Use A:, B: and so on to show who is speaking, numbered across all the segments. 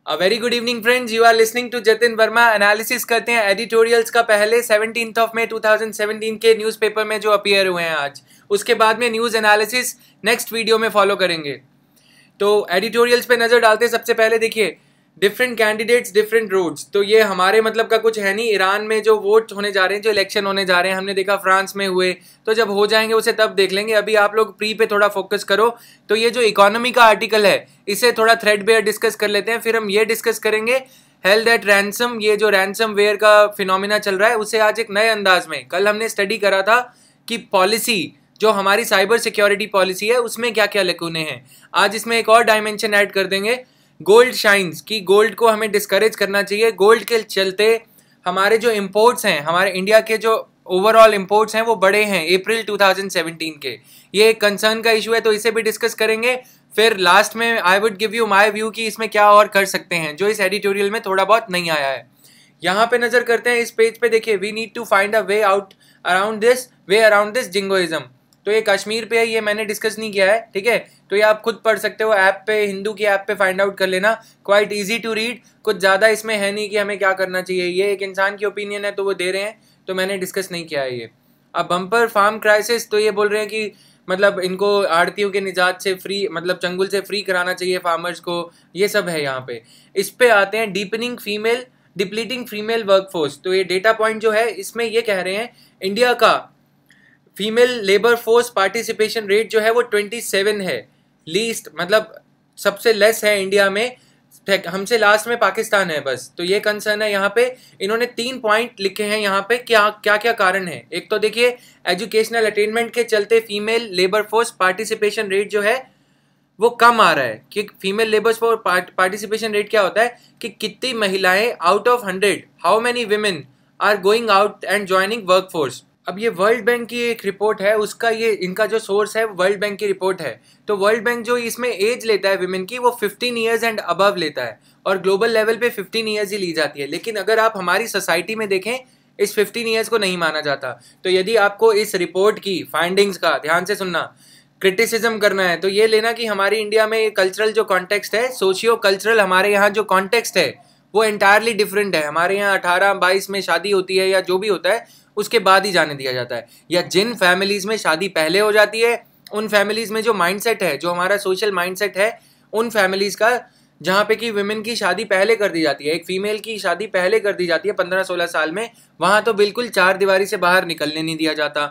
A: A very good evening friends, you are listening to Jatin Verma. Analysis करते हैं editorials का पहले 17 मई 2017 के न्यूज़पेपर में जो अपीयर हुए हैं आज। उसके बाद में न्यूज़ एनालिसिस नेक्स्ट वीडियो में फॉलो करेंगे। तो एडिटोरियल्स पे नज़र डालते हैं। सबसे पहले देखिए, डिफरेंट कैंडिडेट्स डिफरेंट रोड्स। तो ये हमारे मतलब का कुछ है नहीं। ईरान में जो वोट होने जा रहे हैं, जो इलेक्शन होने जा रहे हैं, हमने देखा फ्रांस में हुए, तो जब हो जाएंगे उसे तब देख लेंगे। अभी आप लोग प्री पे थोड़ा फोकस करो। तो ये जो इकोनॉमी का आर्टिकल है, इसे थोड़ा थ्रेडबेयर डिस्कस कर लेते हैं। फिर हम ये डिस्कस करेंगे हेल्ड एट रैंसम, ये जो रैंसम वेयर का फिनोमिना चल रहा है उसे आज एक नए अंदाज में। कल हमने स्टडी करा था कि पॉलिसी जो हमारी साइबर सिक्योरिटी पॉलिसी है उसमें क्या क्या लकूने हैं। आज इसमें एक और डायमेंशन ऐड कर देंगे, गोल्ड शाइन्स की। गोल्ड को हमें डिस्करेज करना चाहिए। गोल्ड के चलते हमारे जो इंपोर्ट्स हैं, हमारे इंडिया के जो ओवरऑल इंपोर्ट्स हैं वो बढ़े हैं अप्रैल 2017 के। ये एक कंसर्न का इशू है, तो इसे भी डिस्कस करेंगे। फिर लास्ट में I would give you my view कि इसमें क्या और कर सकते हैं जो इस एडिटोरियल में थोड़ा बहुत नहीं आया है। यहाँ पे नजर करते हैं इस पेज पे। देखिए, we need to find a way out around this jingoism. तो ये कश्मीर पे है, ये मैंने डिस्कस नहीं किया है, ठीक है। तो ये आप खुद पढ़ सकते हो ऐप पे, हिंदू की ऐप पे फाइंड आउट कर लेना। क्वाइट इजी टू रीड, कुछ ज़्यादा इसमें है नहीं कि हमें क्या करना चाहिए। ये एक इंसान की ओपिनियन है तो वो दे रहे हैं, तो मैंने डिस्कस नहीं किया है ये। अब बम्पर फार्म क्राइसिस, तो ये बोल रहे हैं कि मतलब इनको आड़तियों के निजात से फ्री, मतलब चंगुल से फ्री कराना चाहिए फार्मर्स को। ये सब है यहाँ पे। इस पे आते हैं डिप्लीटिंग फीमेल वर्कफोर्स। तो ये डेटा पॉइंट जो है इसमें ये कह रहे हैं इंडिया का female labour force participation rate जो है वो 27 है। लीस्ट मतलब सबसे लेस है इंडिया में। हमसे लास्ट में पाकिस्तान है बस। तो ये कंसर्न है यहाँ पे। इन्होंने 3 पॉइंट लिखे हैं यहाँ पे, क्या क्या क्या कारण है। एक तो देखिए, एजुकेशनल अटेनमेंट के चलते female labour force participation rate जो है वो कम आ रहा है। कि female labour force participation rate क्या होता है कि कितनी महिलाएं out of 100 how many women are going out and joining work force. अब ये वर्ल्ड बैंक की एक रिपोर्ट है, उसका ये इनका जो सोर्स है वर्ल्ड बैंक की रिपोर्ट है। तो वर्ल्ड बैंक जो इसमें एज लेता है विमेन की, वो 15 ईयर्स एंड अबव लेता है, और ग्लोबल लेवल पे 15 ईयर्स ही ली जाती है। लेकिन अगर आप हमारी सोसाइटी में देखें, इस 15 ईयर्स को नहीं माना जाता। तो यदि आपको इस रिपोर्ट की फाइंडिंग्स का ध्यान से सुनना, क्रिटिसिज्म करना है, तो ये लेना कि हमारी इंडिया में कल्चरल जो कॉन्टेक्स्ट है, सोशियो कल्चरल हमारे यहाँ जो कॉन्टेक्स्ट है वो एंटायरली डिफरेंट है। हमारे यहाँ 18-22 में शादी होती है या जो भी होता है उसके बाद ही जाने दिया जाता है। या जिन फैमिलीज में शादी पहले हो जाती है, उन फैमिलीज में जो माइंडसेट है, जो हमारा सोशल माइंडसेट है, उन फैमिलीज का जहाँ पे कि विमेन की शादी पहले कर दी जाती है, एक फीमेल की शादी पहले कर दी जाती है 15-16 साल में, वहाँ तो बिल्कुल चार दीवारी से बाहर निकलने नहीं दिया जाता।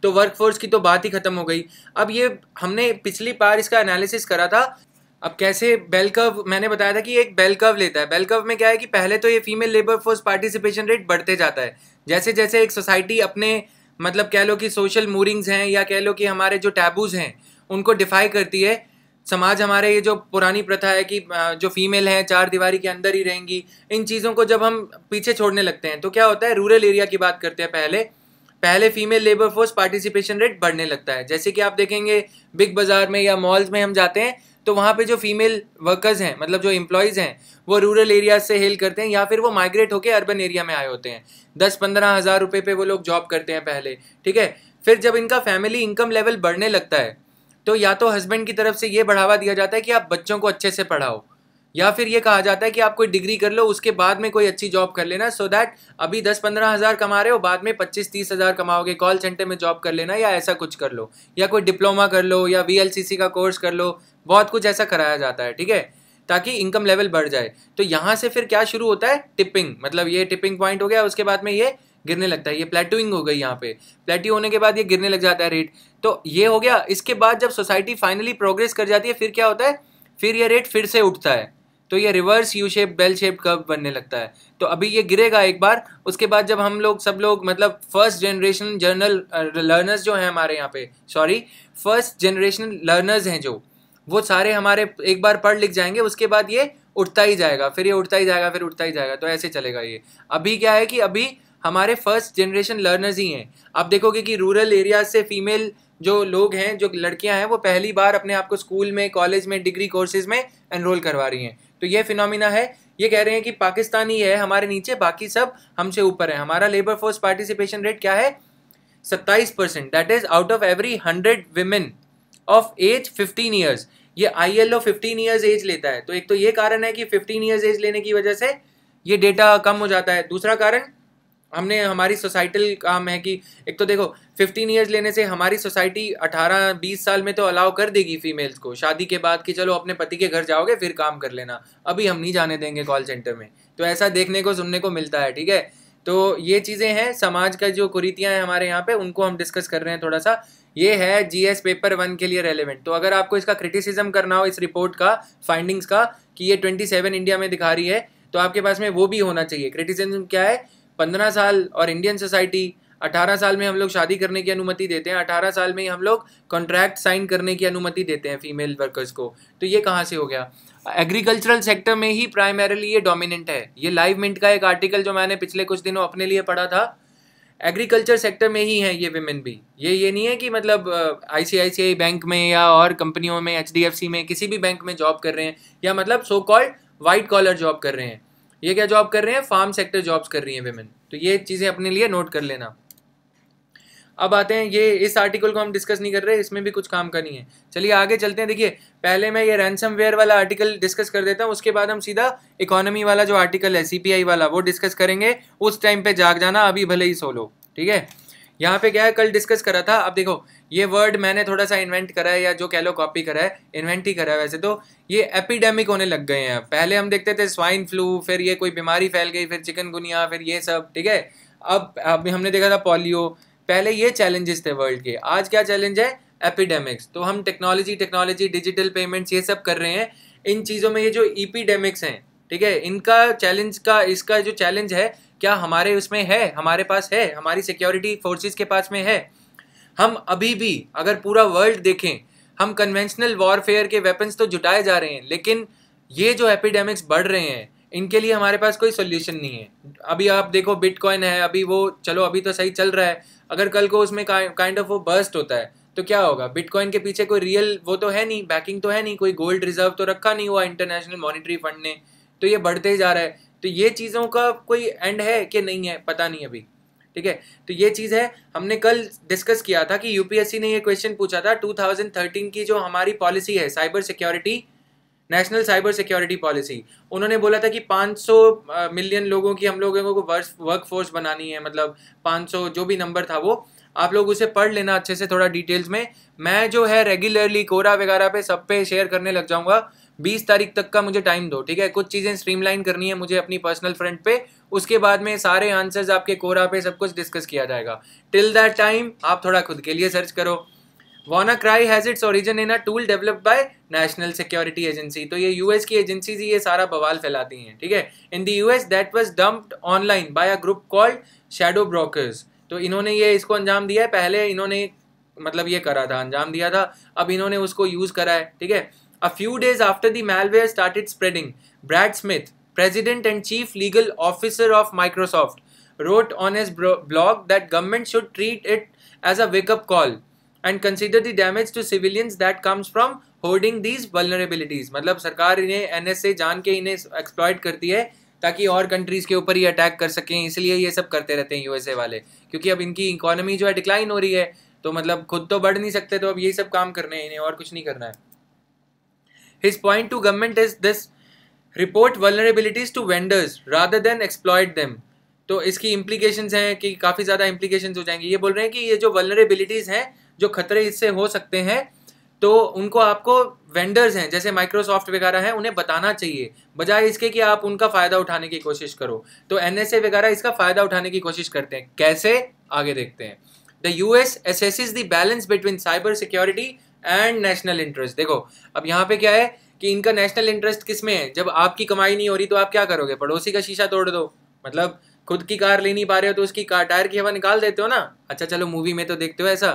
A: तो वर्कफोर्स की तो बात ही खत्म हो गई। अब ये हमने पिछली बार इसका एनालिसिस करा था। अब कैसे बेल कर्व, मैंने बताया था कि एक बेल कर्व लेता है। बेल कर्व में क्या है कि पहले तो ये female labour force participation rate बढ़ते जाता है। जैसे जैसे एक सोसाइटी अपने मतलब कह लो कि सोशल मूरिंग्स हैं, या कह लो कि हमारे जो टैबूज हैं उनको डिफाई करती है समाज। हमारे ये जो पुरानी प्रथा है कि जो फीमेल हैं चार दीवारी के अंदर ही रहेंगी, इन चीज़ों को जब हम पीछे छोड़ने लगते हैं तो क्या होता है, रूरल एरिया की बात करते हैं पहले female labour force participation rate बढ़ने लगता है। जैसे कि आप देखेंगे बिग बाजार में या मॉल्स में हम जाते हैं तो वहाँ पे जो फीमेल वर्कर्स हैं, मतलब जो एम्प्लॉयज़ हैं, वो रूरल एरिया से हेल करते हैं या फिर वो माइग्रेट होकर अर्बन एरिया में आए होते हैं। 10-15 हज़ार रुपये पे वो लोग जॉब करते हैं पहले, ठीक है। फिर जब इनका फैमिली इनकम लेवल बढ़ने लगता है तो या तो हस्बैंड की तरफ से ये बढ़ावा दिया जाता है कि आप बच्चों को अच्छे से पढ़ाओ, या फिर ये कहा जाता है कि आप कोई डिग्री कर लो, उसके बाद में कोई अच्छी जॉब कर लेना, सो दैट अभी 10-15 हज़ार कमा रहे हो, बाद में 25-30 हज़ार कमाओगे, कॉल सेंटर में जॉब कर लेना, या ऐसा कुछ कर लो, या कोई डिप्लोमा कर लो, या VLCC का कोर्स कर लो। बहुत कुछ ऐसा कराया जाता है, ठीक है, ताकि इनकम लेवल बढ़ जाए। तो यहाँ से फिर क्या शुरू होता है, टिपिंग। मतलब ये टिपिंग पॉइंट हो गया, उसके बाद में ये गिरने लगता है। ये प्लेटूइंग हो गई। यहाँ पे प्लेट्यू होने के बाद ये गिरने लग जाता है रेट। तो ये हो गया। इसके बाद जब सोसाइटी फाइनली प्रोग्रेस कर जाती है, फिर क्या होता है, फिर ये रेट फिर से उठता है। तो ये reverse U shape bell shape curve बनने लगता है। तो अभी ये गिरेगा एक बार, उसके बाद जब हम लोग सब लोग मतलब फर्स्ट जनरेशन जर्नल लर्नर्स जो हैं हमारे यहाँ पे, फर्स्ट जनरेशन लर्नर्स हैं जो, वो सारे हमारे एक बार पढ़ लिख जाएंगे, उसके बाद ये उठता ही जाएगा, फिर ये उठता ही जाएगा, फिर उठता ही जाएगा। तो ऐसे चलेगा ये। अभी क्या है कि अभी हमारे फर्स्ट जनरेशन लर्नर्स ही हैं। आप देखोगे कि रूरल एरिया से फीमेल जो लोग हैं, जो लड़कियां हैं, वो पहली बार अपने आप को स्कूल में, कॉलेज में, डिग्री कोर्सेज में एनरोल करवा रही हैं। तो ये फिनोमिना है। ये कह रहे हैं कि पाकिस्तान ही है हमारे नीचे, बाकी सब हमसे ऊपर है। हमारा लेबर फोर्स पार्टिसिपेशन रेट क्या है, 27%। That is out of every 100 women of age 15 years. ये ILO 15 ईयर्स एज लेता है, तो एक तो ये कारण है कि 15 ईयर्स एज लेने की वजह से ये डेटा कम हो जाता है। दूसरा कारण हमने हमारी सोसाइटल काम है कि एक तो देखो 15 ईयर्स लेने से हमारी सोसाइटी 18-20 साल में तो अलाउ कर देगी फीमेल्स को शादी के बाद कि चलो अपने पति के घर जाओगे फिर काम कर लेना, अभी हम नहीं जाने देंगे कॉल सेंटर में। तो ऐसा देखने को सुनने को मिलता है, ठीक है। तो ये चीज़ें हैं समाज का जो कुरीतियाँ हैं हमारे यहाँ पे, उनको हम डिस्कस कर रहे हैं थोड़ा सा। ये है GS पेपर 1 के लिए रेलेवेंट। तो अगर आपको इसका क्रिटिसिज्म करना हो इस रिपोर्ट का, फाइंडिंग्स का, कि ये 27 इंडिया में दिखा रही है, तो आपके पास में वो भी होना चाहिए। क्रिटिसिज्म क्या है? 15 साल और इंडियन सोसाइटी 18 साल में हम लोग शादी करने की अनुमति देते हैं, 18 साल में ही हम लोग कॉन्ट्रैक्ट साइन करने की अनुमति देते हैं फीमेल वर्कर्स को। तो ये कहाँ से हो गया? एग्रीकल्चरल सेक्टर में ही प्राइमरीली ये डोमिनेंट है। ये लाइव मिंट का एक आर्टिकल जो मैंने पिछले कुछ दिनों अपने लिए पढ़ा था, एग्रीकल्चर सेक्टर में ही है ये विमेन भी। ये नहीं है कि मतलब ICICI बैंक में या और कंपनियों में, HDFC में, किसी भी बैंक में जॉब कर रहे हैं, या मतलब so called white collar job कर रहे हैं। ये क्या जॉब कर रहे हैं? फार्म सेक्टर जॉब्स कर रही हैं विमेन। तो ये चीज़ें अपने लिए नोट कर लेना। अब आते हैं, ये इस आर्टिकल को हम डिस्कस नहीं कर रहे, इसमें भी कुछ काम का नहीं है। चलिए आगे चलते हैं। देखिए पहले मैं ये रैंसमवेयर वाला आर्टिकल डिस्कस कर देता हूँ, उसके बाद हम सीधा इकोनॉमी वाला जो आर्टिकल है CPI वाला वो डिस्कस करेंगे। उस टाइम पे जाग जाना, अभी भले ही सो लो, ठीक है। यहाँ पे क्या है, कल डिस्कस करा था। अब देखो ये वर्ड मैंने थोड़ा सा इन्वेंट करा है, या जो कह लो कॉपी करा है, इन्वेंट ही करा है वैसे तो। ये एपिडेमिक होने लग गए हैं। पहले हम देखते थे स्वाइन फ्लू, फिर ये कोई बीमारी फैल गई, फिर चिकनगुनिया, फिर ये सब, ठीक है। अब हमने देखा था पोलियो। पहले ये चैलेंजेस थे वर्ल्ड के, आज क्या चैलेंज है? एपिडेमिक्स। तो हम टेक्नोलॉजी डिजिटल पेमेंट्स ये सब कर रहे हैं। इन चीज़ों में ये जो एपिडेमिक्स हैं, ठीक है, इनका चैलेंज का, इसका जो चैलेंज है, क्या हमारे उसमें है? हमारे पास है? हमारी सिक्योरिटी फोर्सेस के पास में है? हम अभी भी अगर पूरा वर्ल्ड देखें, हम कन्वेंशनल वॉरफेयर के वेपन्स तो जुटाए जा रहे हैं, लेकिन ये जो एपिडेमिक्स बढ़ रहे हैं इनके लिए हमारे पास कोई सोल्यूशन नहीं है। अभी आप देखो बिटकॉइन है, अभी वो चलो अभी तो सही चल रहा है, अगर कल को उसमें काइंड ऑफ वो बर्स्ट होता है तो क्या होगा? बिटकॉइन के पीछे कोई रियल वो तो है नहीं, बैकिंग तो है नहीं, कोई गोल्ड रिजर्व तो रखा नहीं हुआ इंटरनेशनल मॉनिटरी फंड ने, तो ये बढ़ते ही जा रहा है। तो ये चीज़ों का कोई एंड है कि नहीं है, पता नहीं अभी, ठीक है। तो ये चीज़ है, हमने कल डिस्कस किया था कि UPSC ने ये क्वेश्चन पूछा था 2013 की जो हमारी पॉलिसी है cyber security, national cyber security policy, उन्होंने बोला था कि 500 मिलियन लोगों की हम लोगों को वर्क फोर्स बनानी है, मतलब 500 जो भी नंबर था वो, आप लोग उसे पढ़ लेना अच्छे से थोड़ा डिटेल्स में। मैं जो है रेगुलरली कोरा वगैरह पे सब पे शेयर करने लग जाऊंगा। 20 तारीख तक का मुझे टाइम दो, ठीक है। कुछ चीज़ें स्ट्रीमलाइन करनी है मुझे अपनी पर्सनल फ्रंट पे, उसके बाद में सारे आंसर्स आपके कोरा पे सब कुछ डिस्कस किया जाएगा। टिल दैट टाइम आप थोड़ा खुद के लिए सर्च करो। WannaCry has its origin in a tool developed by national security agency. तो ये US की एजेंसी ही ये सारा बवाल फैलाती हैं, ठीक है। In the US that was dumped online by a group called shadow brokers. तो इन्होंने ये इसको अंजाम दिया है, पहले इन्होंने मतलब ये करा था, अंजाम दिया था, अब इन्होंने उसको यूज करा है, ठीक है। A few days after the malware started spreading, Brad Smith, president and chief legal officer of Microsoft, wrote on his blog that government should treat it as a wake-up call and consider the damage to civilians that comes from hoarding these vulnerabilities. मतलब सरकार इन्हें NSA जान के इन्हें exploit करती है ताकि और कंट्रीज के ऊपर ही अटैक कर सकें, इसलिए ये सब करते रहते हैं USA वाले, क्योंकि अब इनकी इकोनॉमी जो है डिक्लाइन हो रही है, तो मतलब खुद तो बढ़ नहीं सकते, तो अब यही सब काम करने हैं इन्हें, और कुछ नहीं करना है। His point to government is this: report vulnerabilities to vendors rather than exploit them. तो इसकी implications हैं कि काफ़ी ज़्यादा implications हो जाएंगी। ये बोल रहे हैं कि ये जो vulnerabilities हैं, जो खतरे इससे हो सकते हैं, तो उनको आपको वेंडर्स हैं जैसे माइक्रोसॉफ्ट वगैरह हैं उन्हें बताना चाहिए, बजाय इसके कि आप उनका फ़ायदा उठाने की कोशिश करो। तो NSA वगैरह इसका फ़ायदा उठाने की कोशिश करते हैं। कैसे? आगे देखते हैं। The US assesses the balance between cyber security and national interest. देखो अब यहाँ पे क्या है कि इनका नेशनल इंटरेस्ट किस में है? जब आपकी कमाई नहीं हो रही तो आप क्या करोगे? पड़ोसी का शीशा तोड़ दो। मतलब खुद की कार ले नहीं पा रहे हो तो उसकी कार टायर की हवा निकाल देते हो ना। अच्छा चलो मूवी में तो देखते हो ऐसा,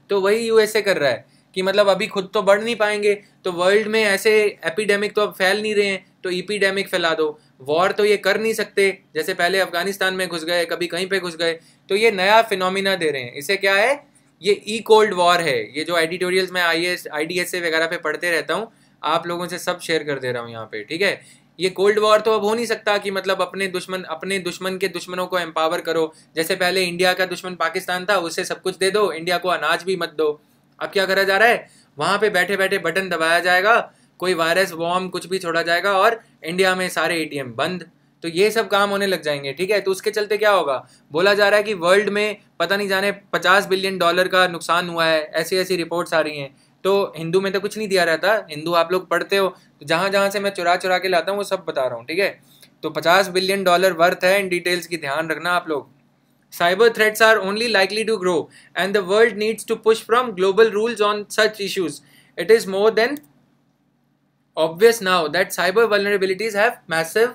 A: तो वही USA कर रहा है कि मतलब अभी खुद तो बढ़ नहीं पाएंगे, तो वर्ल्ड में ऐसे एपिडेमिक तो अब फैल नहीं रहे हैं, तो एपिडेमिक फैला दो। वॉर तो ये कर नहीं सकते, जैसे पहले अफगानिस्तान में घुस गए, कभी कहीं पे घुस गए, तो ये नया फिनोमिना दे रहे हैं। इसे क्या है? ये कोल्ड वॉर है। ये जो एडिटोरियल्स मैं IDSA वगैरह पे पढ़ते रहता हूँ, आप लोगों से सब शेयर कर दे रहा हूँ यहाँ पे, ठीक है। ये कोल्ड वॉर तो अब हो नहीं सकता कि मतलब अपने दुश्मन के दुश्मनों को एम्पावर करो। जैसे पहले इंडिया का दुश्मन पाकिस्तान था, उससे सब कुछ दे दो, इंडिया को अनाज भी मत दो। अब क्या करा जा रहा है? वहाँ पे बैठे बैठे बटन दबाया जाएगा, कोई वायरस वॉर्म कुछ भी छोड़ा जाएगा और इंडिया में सारे एटीएम बंद। तो ये सब काम होने लग जाएंगे, ठीक है। तो उसके चलते क्या होगा, बोला जा रहा है कि वर्ल्ड में पता नहीं जाने 50 बिलियन डॉलर का नुकसान हुआ है, ऐसी ऐसी रिपोर्ट्स आ रही हैं। तो हिंदू में तो कुछ नहीं दिया रहता, हिंदू आप लोग पढ़ते हो, तो जहाँ जहाँ से मैं चुरा चुरा के लाता हूँ वो सब बता रहा हूँ, ठीक है। तो 50 बिलियन डॉलर वर्थ है, इन डिटेल्स की ध्यान रखना आप लोग। Cyber threats are only likely to grow, and the world needs to push from global rules on such issues. It is more than obvious now that cyber vulnerabilities have massive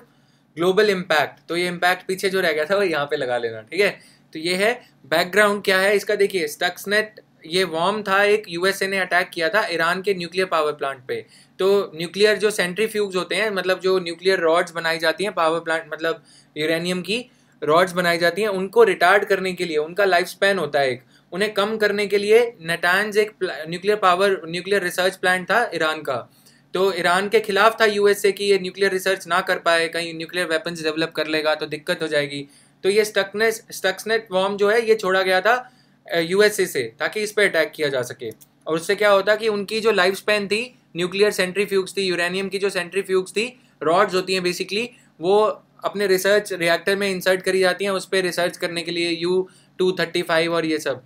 A: global impact. तो ये impact पीछे जो रह गया था वो यहाँ पे लगा लेना, ठीक है। तो ये है बैकग्राउंड क्या है इसका, देखिए स्टक्सनेट ये वॉर्म था, एक यूएसए ने अटैक किया था ईरान के न्यूक्लियर पावर प्लांट पे। तो न्यूक्लियर जो सेंट्रीफ्यूज होते हैं, मतलब जो न्यूक्लियर रॉड्स बनाई जाती हैं पावर प्लांट, मतलब यूरेनियम की रॉड्स बनाई जाती हैं, उनको रिटार्ड करने के लिए, उनका लाइफ स्पैन होता है एक, उन्हें कम करने के लिए नेटांज एक न्यूक्लियर रिसर्च प्लांट था ईरान का। तो ईरान के खिलाफ था यूएसए की ये न्यूक्लियर रिसर्च ना कर पाए, कहीं न्यूक्लियर वेपन्स डेवलप कर लेगा तो दिक्कत हो जाएगी। तो ये स्टक्सनेट वॉर्म जो है ये छोड़ा गया था यूएसए से, ताकि इस पर अटैक किया जा सके। और उससे क्या होता कि उनकी जो लाइफ स्पैन थी, न्यूक्लियर सेंट्रीफ्यूज थी, यूरेनियम की जो सेंट्रीफ्यूज थी, रॉड्स होती हैं बेसिकली, वो अपने रिसर्च रिएक्टर में इंसर्ट करी जाती हैं उस पर रिसर्च करने के लिए, U-235 और ये सब।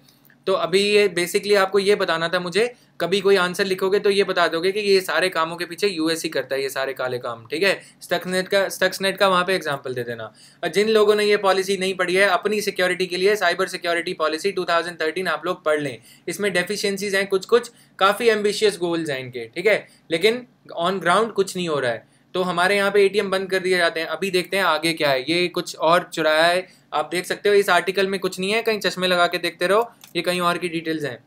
A: तो अभी ये बेसिकली आपको ये बताना था मुझे, कभी कोई आंसर लिखोगे तो ये बता दोगे कि ये सारे कामों के पीछे यूएस ही करता है, ये सारे काले काम, ठीक है। स्टक्सनेट का वहाँ पे एग्जांपल दे देना। और जिन लोगों ने ये पॉलिसी नहीं पढ़ी है अपनी सिक्योरिटी के लिए, साइबर सिक्योरिटी पॉलिसी 2013 आप लोग पढ़ लें। इसमें डेफिशिएंसीज हैं कुछ कुछ, काफ़ी एम्बिशियस गोल्स हैं इनके, ठीक है, लेकिन ऑन ग्राउंड कुछ नहीं हो रहा है। तो हमारे यहाँ पे एटीएम बंद कर दिए जाते हैं। अभी देखते हैं आगे क्या है, ये कुछ और चुराया है, आप देख सकते हो इस आर्टिकल में कुछ नहीं है, कहीं चश्मे लगा के देखते रहो, ये कहीं और की डिटेल्स हैं।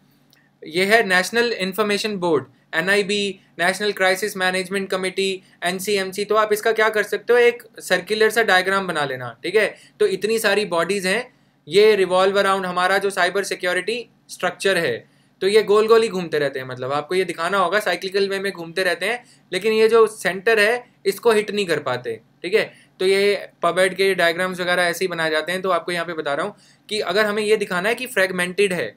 A: ये है national information board, NIB, national crisis management committee, NCMC। तो आप इसका क्या कर सकते हो, एक सर्कुलर सा डायग्राम बना लेना, ठीक है। तो इतनी सारी बॉडीज हैं, ये रिवॉल्व अराउंड हमारा जो साइबर सिक्योरिटी स्ट्रक्चर है, तो ये गोल गोल ही घूमते रहते हैं, मतलब आपको ये दिखाना होगा साइक्लिकल वे में घूमते रहते हैं, लेकिन ये जो सेंटर है इसको हिट नहीं कर पाते, ठीक है। तो ये पबेड के डायग्राम्स वगैरह ऐसे ही बनाए जाते हैं। तो आपको यहाँ पे बता रहा हूँ कि अगर हमें ये दिखाना है कि फ्रेगमेंटेड है,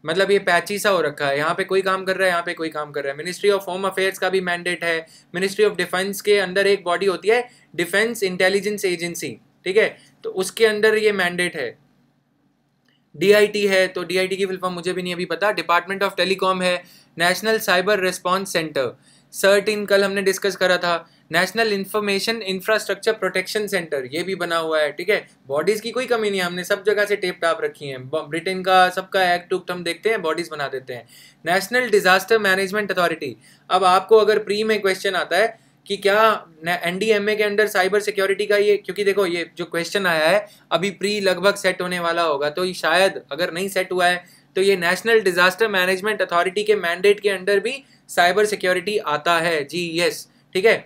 A: मतलब ये पैची सा हो रखा है, यहाँ पे कोई काम कर रहा है, यहाँ पे कोई काम कर रहा है। मिनिस्ट्री ऑफ होम अफेयर्स का भी मैंडेट है, मिनिस्ट्री ऑफ डिफेंस के अंदर एक बॉडी होती है डिफेंस इंटेलिजेंस एजेंसी, ठीक है, तो उसके अंदर ये मैंडेट है। DIT है, तो DIT की फुल फॉर्म मुझे भी नहीं अभी पता। डिपार्टमेंट ऑफ टेलीकॉम है, नेशनल साइबर रिस्पॉन्स सेंटर, CERT-इन कल हमने डिस्कस करा था, national information infrastructure protection centre ये भी बना हुआ है, ठीक है। बॉडीज की कोई कमी नहीं है, हमने सब जगह से टेप टाप रखी है, ब्रिटेन का सबका एक्ट उक्ट हम देखते हैं, बॉडीज बना देते हैं। नेशनल डिजास्टर मैनेजमेंट अथॉरिटी, अब आपको अगर प्री में क्वेश्चन आता है कि क्या NDMA के अंडर साइबर सिक्योरिटी का ये, क्योंकि देखो ये जो क्वेश्चन आया है अभी प्री लगभग सेट होने वाला होगा, तो ये शायद अगर नहीं सेट हुआ है तो ये नेशनल डिजास्टर मैनेजमेंट अथॉरिटी के मैंडेट के अंडर भी साइबर सिक्योरिटी आता है जी, यस, ठीक है।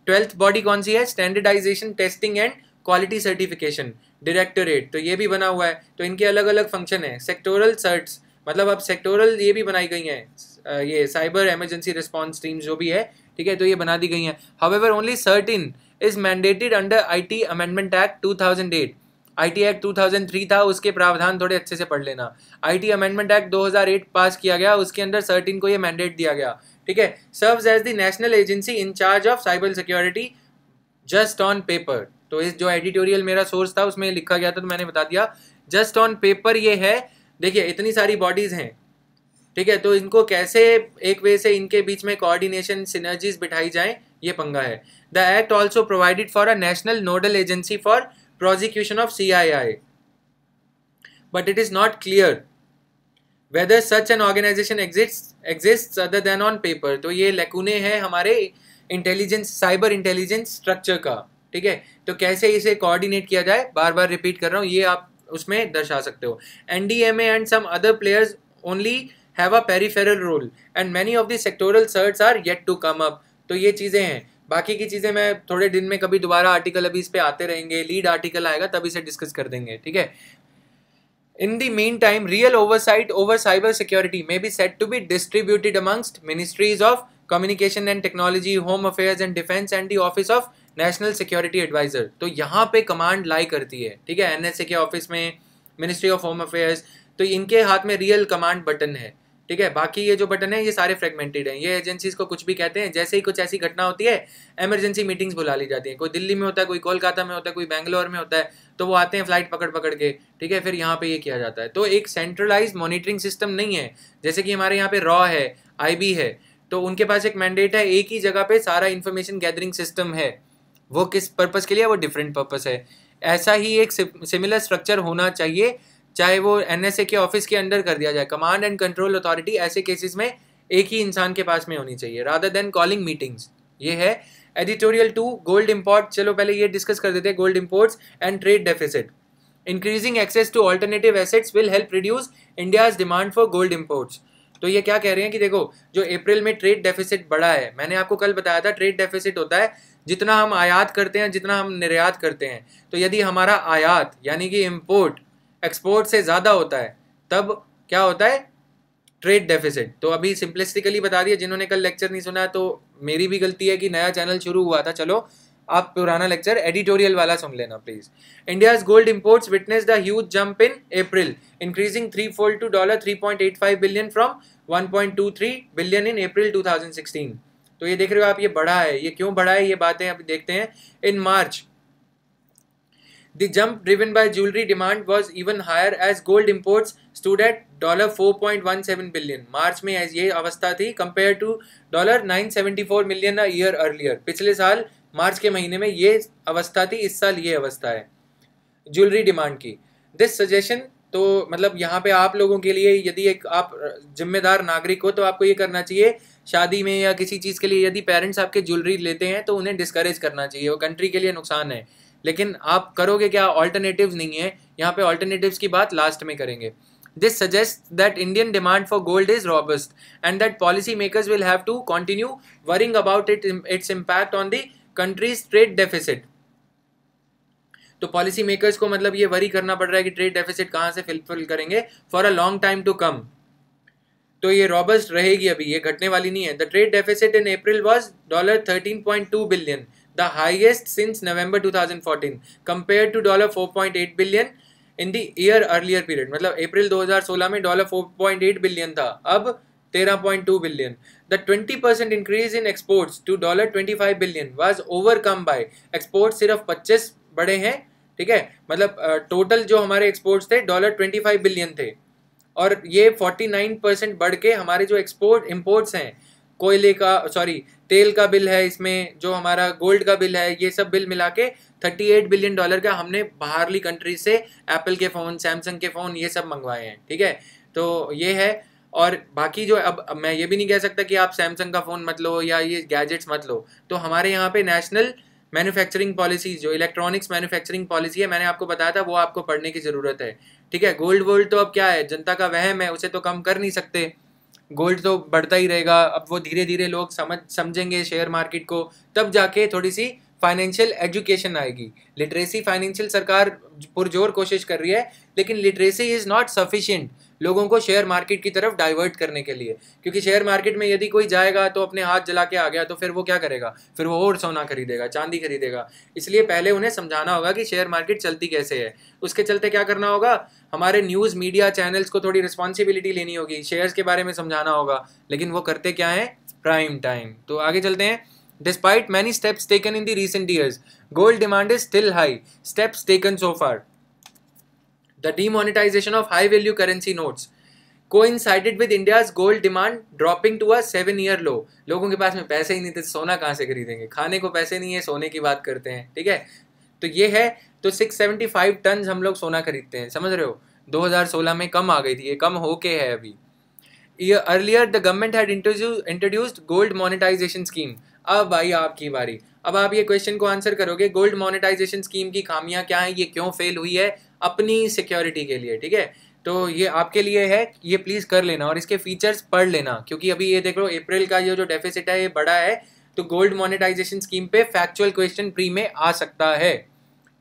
A: 12th बॉडी कौन सी है, standardisation testing and quality certification directorate, तो ये भी बना हुआ है। तो इनके अलग अलग फंक्शन है। सेक्टोरल सर्ट्स, मतलब अब सेक्टोरल ये भी बनाई गई हैं, ये साइबर इमरजेंसी रिस्पॉन्स टीम जो भी है, ठीक है, तो ये बना दी गई हैं। हाउएवर ओनली CERT-इन is mandated under IT amendment act 2008। IT act 2003 था, उसके प्रावधान थोड़े अच्छे से पढ़ लेना। IT अमेंडमेंट एक्ट 2008 पास किया गया, उसके अंदर CERT-इन को ये मैंडेट दिया गया, ठीक है। Serves as the national agency in charge of cyber security just on paper. तो इस जो एडिटोरियल मेरा सोर्स था उसमें लिखा गया था, तो मैंने बता दिया जस्ट ऑन पेपर ये है। देखिए इतनी सारी बॉडीज हैं, ठीक है, तो इनको कैसे एक वे से इनके बीच में कोऑर्डिनेशन सिनर्जीज बिठाई जाए, ये पंगा है। The act also provided for a national nodal agency for prosecution of CII, but it is not clear whether such an organisation exists other than on paper. तो ये लैकूने हैं हमारे इंटेलिजेंस, साइबर इंटेलिजेंस स्ट्रक्चर का, ठीक है। तो कैसे इसे कोऑर्डिनेट किया जाए, बार बार रिपीट कर रहा हूँ, ये आप उसमें दर्शा सकते हो। NDMA and some other players only have a peripheral role and many of the sectoral certs are yet to come up। तो ये चीज़ें हैं, बाकी की चीज़ें मैं थोड़े दिन में कभी दोबारा आर्टिकल अभी इस पे आते रहेंगे, लीड आर्टिकल आएगा तब इसे डिस्कस कर देंगे, ठीक है। In the meantime, real oversight over cyber security may be said to be distributed amongst ministries of communication and technology, home affairs and defense and the office of national security advisor। तो यहाँ पे command लाई करती है, ठीक है, NSA के office में, ministry of home affairs, तो इनके हाथ में रियल कमांड बटन है, ठीक है। बाकी ये जो बटन है ये सारे फ्रेगमेंटेड हैं। ये एजेंसीज को कुछ भी कहते हैं, जैसे ही कुछ ऐसी घटना होती है इमरजेंसी मीटिंग्स बुला ली जाती हैं। कोई दिल्ली में होता है, कोई कोलकाता में होता है, कोई बेंगलोर में होता है, तो वो आते हैं फ्लाइट पकड़ पकड़ के, ठीक है, फिर यहाँ पे ये किया जाता है। तो एक सेंट्रलाइज मॉनिटरिंग सिस्टम नहीं है, जैसे कि हमारे यहाँ पे रॉ है, IB है, तो उनके पास एक मैंडेट है, एक ही जगह पे सारा इन्फॉर्मेशन गैदरिंग सिस्टम है। वो किस पर्पस के लिए, वो डिफरेंट पर्पस है। ऐसा ही एक सिमिलर स्ट्रक्चर होना चाहिए, चाहे वो NSA के ऑफिस के अंडर कर दिया जाए। कमांड एंड कंट्रोल अथॉरिटी ऐसे केसेस में एक ही इंसान के पास में होनी चाहिए, रादर देन कॉलिंग मीटिंग्स। ये है एडिटोरियल 2, गोल्ड इंपोर्ट। चलो पहले ये डिस्कस कर देते हैं, gold imports and trade deficit. Increasing access to alternative assets will help reduce India's demand for gold imports. तो ये क्या कह रहे हैं कि देखो, जो अप्रैल में ट्रेड डेफिसिट बढ़ा है, मैंने आपको कल बताया था ट्रेड डेफिसिट होता है जितना हम आयात करते हैं, जितना हम निर्यात करते हैं। तो यदि हमारा आयात यानी कि इंपोर्ट एक्सपोर्ट से ज़्यादा होता है, तब क्या होता है, ट्रेड डेफिसिट। तो अभी सिंपलिस्टिकली बता दिया, जिन्होंने कल लेक्चर नहीं सुना तो मेरी भी गलती है कि नया चैनल शुरू हुआ था। चलो आप पुराना लेक्चर एडिटोरियल वाला सुन लेना please. India's gold imports witness the huge jump in April, increasing 3-fold to $3.85 billion from 1.23 billion in April 2016। तो ये देख रहे हो आप, ये बढ़ा है। ये क्यों बढ़ा है, ये बातें अभी देखते हैं। इन मार्च the jump driven by jewelry demand was even higher as gold imports stood at $4.17 billion. मार्च में ये अवस्था थी compared to $974 million a year earlier. पिछले साल मार्च के महीने में ये अवस्था थी, इस साल ये अवस्था है ज्वेलरी डिमांड की। दिस सजेशन, तो मतलब यहाँ पे आप लोगों के लिए, यदि एक आप जिम्मेदार नागरिक हो तो आपको ये करना चाहिए, शादी में या किसी चीज़ के लिए यदि पेरेंट्स आपके ज्वेलरी लेते हैं तो उन्हें डिस्करेज करना चाहिए, वो कंट्री के लिए नुकसान है। लेकिन आप करोगे क्या, ऑल्टरनेटिव्स नहीं है यहाँ पे, ऑल्टरनेटिव्स की बात लास्ट में करेंगे। This suggest that Indian demand for gold is robust and that policy makers will have to continue worrying about its impact on the country's trade deficit. तो पॉलिसी मेकर्स को मतलब ये वरी करना पड़ रहा है कि ट्रेड डेफिसिट कहाँ से फिल करेंगे for a long time to come. तो ये रॉबस्ट रहेगी, अभी ये घटने वाली नहीं है। The trade deficit in April was $13.2 billion, the highest since November 2014 compared to $4.8 billion in the year earlier period। मतलब अप्रैल 2016 में $4.8 बिलियन था, अब 13.2 billion. The 20% increase in exports to $25 billion was overcome by exports सिर्फ 25 बढ़े हैं, ठीक है, मतलब टोटल जो हमारे एक्सपोर्ट्स थे $25 बिलियन थे, और ये 49% बढ़ के हमारे जो एक्सपोर्ट इंपोर्ट्स हैं, कोयले का, सॉरी तेल का बिल है इसमें, जो हमारा गोल्ड का बिल है, ये सब बिल मिला के $38 बिलियन का हमने बाहरली कंट्री से एप्पल के फ़ोन, सैमसंग के फ़ोन, ये सब मंगवाए हैं, ठीक है। तो ये है। और बाकी जो अब मैं ये भी नहीं कह सकता कि आप सैमसंग का फ़ोन मत लो या ये गैजेट्स मत लो। तो हमारे यहाँ पे नेशनल मैन्युफैक्चरिंग पॉलिसी, जो इलेक्ट्रॉनिक्स मैन्युफैक्चरिंग पॉलिसी है, मैंने आपको बताया था, वो आपको पढ़ने की ज़रूरत है, ठीक है। गोल्ड वोल्ड तो अब क्या है, जनता का वहम है, उसे तो कम कर नहीं सकते, गोल्ड तो बढ़ता ही रहेगा। अब वो धीरे धीरे लोग समझेंगे शेयर मार्केट को, तब जाके थोड़ी सी फाइनेंशियल एजुकेशन आएगी। लिटरेसी फाइनेंशियल सरकार पुरजोर कोशिश कर रही है, लेकिन लिटरेसी इज़ नॉट सफिशिएंट लोगों को शेयर मार्केट की तरफ डाइवर्ट करने के लिए, क्योंकि शेयर मार्केट में यदि कोई जाएगा तो अपने हाथ जला के आ गया तो फिर वो क्या करेगा, फिर वो और सोना खरीदेगा, चांदी खरीदेगा। इसलिए पहले उन्हें समझाना होगा कि शेयर मार्केट चलती कैसे है। उसके चलते क्या करना होगा, हमारे न्यूज़ मीडिया चैनल्स को थोड़ी रिस्पॉन्सिबिलिटी लेनी होगी, शेयर्स के बारे में समझाना होगा, लेकिन वो करते क्या है, प्राइम टाइम। तो आगे चलते हैं। Despite many steps taken in the recent years, gold demand is still high. Steps taken so far. The demonetization of high-value currency notes coincided with India's gold demand dropping to a 7-year low. लोगों के पास में पैसे ही नहीं थे, सोना कहाँ से खरीदेंगे, खाने को पैसे नहीं है, सोने की बात करते हैं, ठीक है। तो ये है, तो 675 टन हम लोग सोना खरीदते हैं, समझ रहे हो। 2016 में कम आ गई थी, ये कम होके है अभी। Earlier the government had introduced gold monetization scheme. अब आई आपकी बारी, अब आप ये क्वेश्चन को आंसर करोगे, गोल्ड मोनेटाइजेशन स्कीम की खामियां क्या हैं, ये क्यों फेल हुई है अपनी सिक्योरिटी के लिए, ठीक है। तो ये आपके लिए है, ये प्लीज़ कर लेना और इसके फीचर्स पढ़ लेना, क्योंकि अभी ये देख लो अप्रैल का ये जो डेफिसिट है ये बड़ा है, तो गोल्ड मोनेटाइजेशन स्कीम पे फैक्चुअल क्वेश्चन प्री में आ सकता है।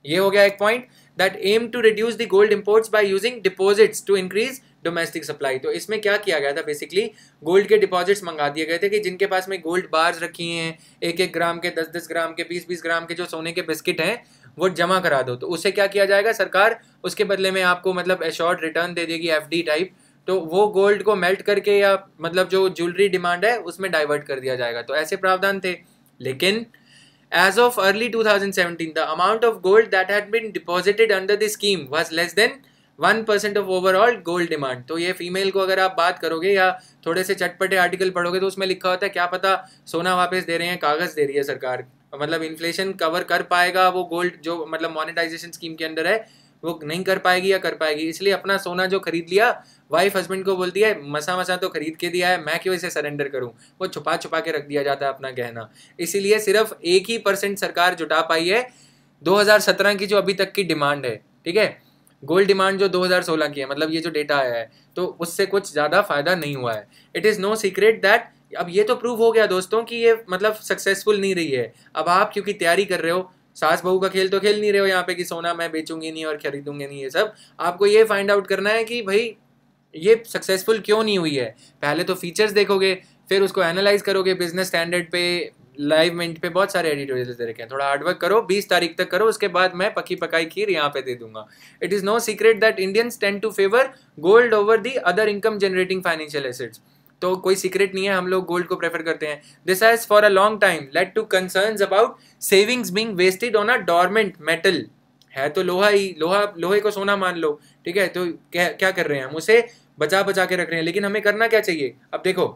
A: ये हो गया एक point, that aim to reduce the gold imports by using deposits to increase domestic supply. तो इसमें क्या किया गया था, बेसिकली गोल्ड के डिपॉजिट्स मंगा दिए गए थे कि जिनके पास में गोल्ड बार्स रखी हैं, 1-1 ग्राम के, 10-10 ग्राम के, 20-20 ग्राम के जो सोने के बिस्किट हैं, वो जमा करा दो। तो उससे क्या किया जाएगा, सरकार उसके बदले में आपको मतलब एश्योर्ड रिटर्न दे देगी, FD टाइप। तो वो गोल्ड को मेल्ट करके या मतलब जो ज्वेलरी डिमांड है उसमें डाइवर्ट कर दिया जाएगा। तो ऐसे प्रावधान थे। लेकिन as of early 2017 the amount of gold that had been deposited under the scheme was less than 1% of overall gold demand। तो ये फीमेल को अगर आप बात करोगे या थोड़े से चटपटे आर्टिकल पढ़ोगे तो उसमें लिखा होता है क्या पता सोना वापस दे रहे हैं, कागज दे रही है सरकार, मतलब इन्फ्लेशन कवर कर पाएगा वो गोल्ड जो मतलब मोनेटाइजेशन स्कीम के अंदर है वो नहीं कर पाएगी या कर पाएगी। इसलिए अपना सोना जो खरीद लिया, वाइफ हस्बैंड को बोलती है मसा मसा तो खरीद के दिया है, मैं क्यों इसे सरेंडर करूं, वो छुपा छुपा के रख दिया जाता है अपना गहना। इसीलिए सिर्फ 1% सरकार जुटा पाई है 2017 की जो अभी तक की डिमांड है, ठीक है, गोल्ड डिमांड जो 2016 की है, मतलब ये जो डेटा आया है, तो उससे कुछ ज़्यादा फायदा नहीं हुआ है। It is no secret that, अब ये तो प्रूव हो गया दोस्तों कि ये मतलब सक्सेसफुल नहीं रही है। अब आप क्योंकि तैयारी कर रहे हो, सास बहू का खेल तो खेल नहीं रहे हो यहाँ पे कि सोना मैं बेचूंगी नहीं और खरीदूंगी नहीं, ये सब आपको ये फाइंड आउट करना है कि भाई ये सक्सेसफुल क्यों नहीं हुई है। पहले तो फीचर्स देखोगे, फिर उसको एनालाइज करोगे बिजनेस स्टैंडर्ड पे, लाइव मिंट पे बहुत सारे एडिटोरियल्स दे रखे हैं। थोड़ा हार्डवर्क करो, 20 तारीख तक करो, उसके बाद मैं पकी पकाई खीर यहाँ पे दे दूंगा। It is no secret that Indians tend to favour gold over the other income generating financial assets. तो कोई सीक्रेट नहीं है, हम लोग गोल्ड को प्रेफर करते हैं। This has for a long time led to concerns about savings being wasted on a dormant metal. है तो लोहा ही, लोहे को सोना मान लो, ठीक है, तो क्या कर रहे हैं हम, उसे बचा बचा के रख रहे हैं। लेकिन हमें करना क्या चाहिए, अब देखो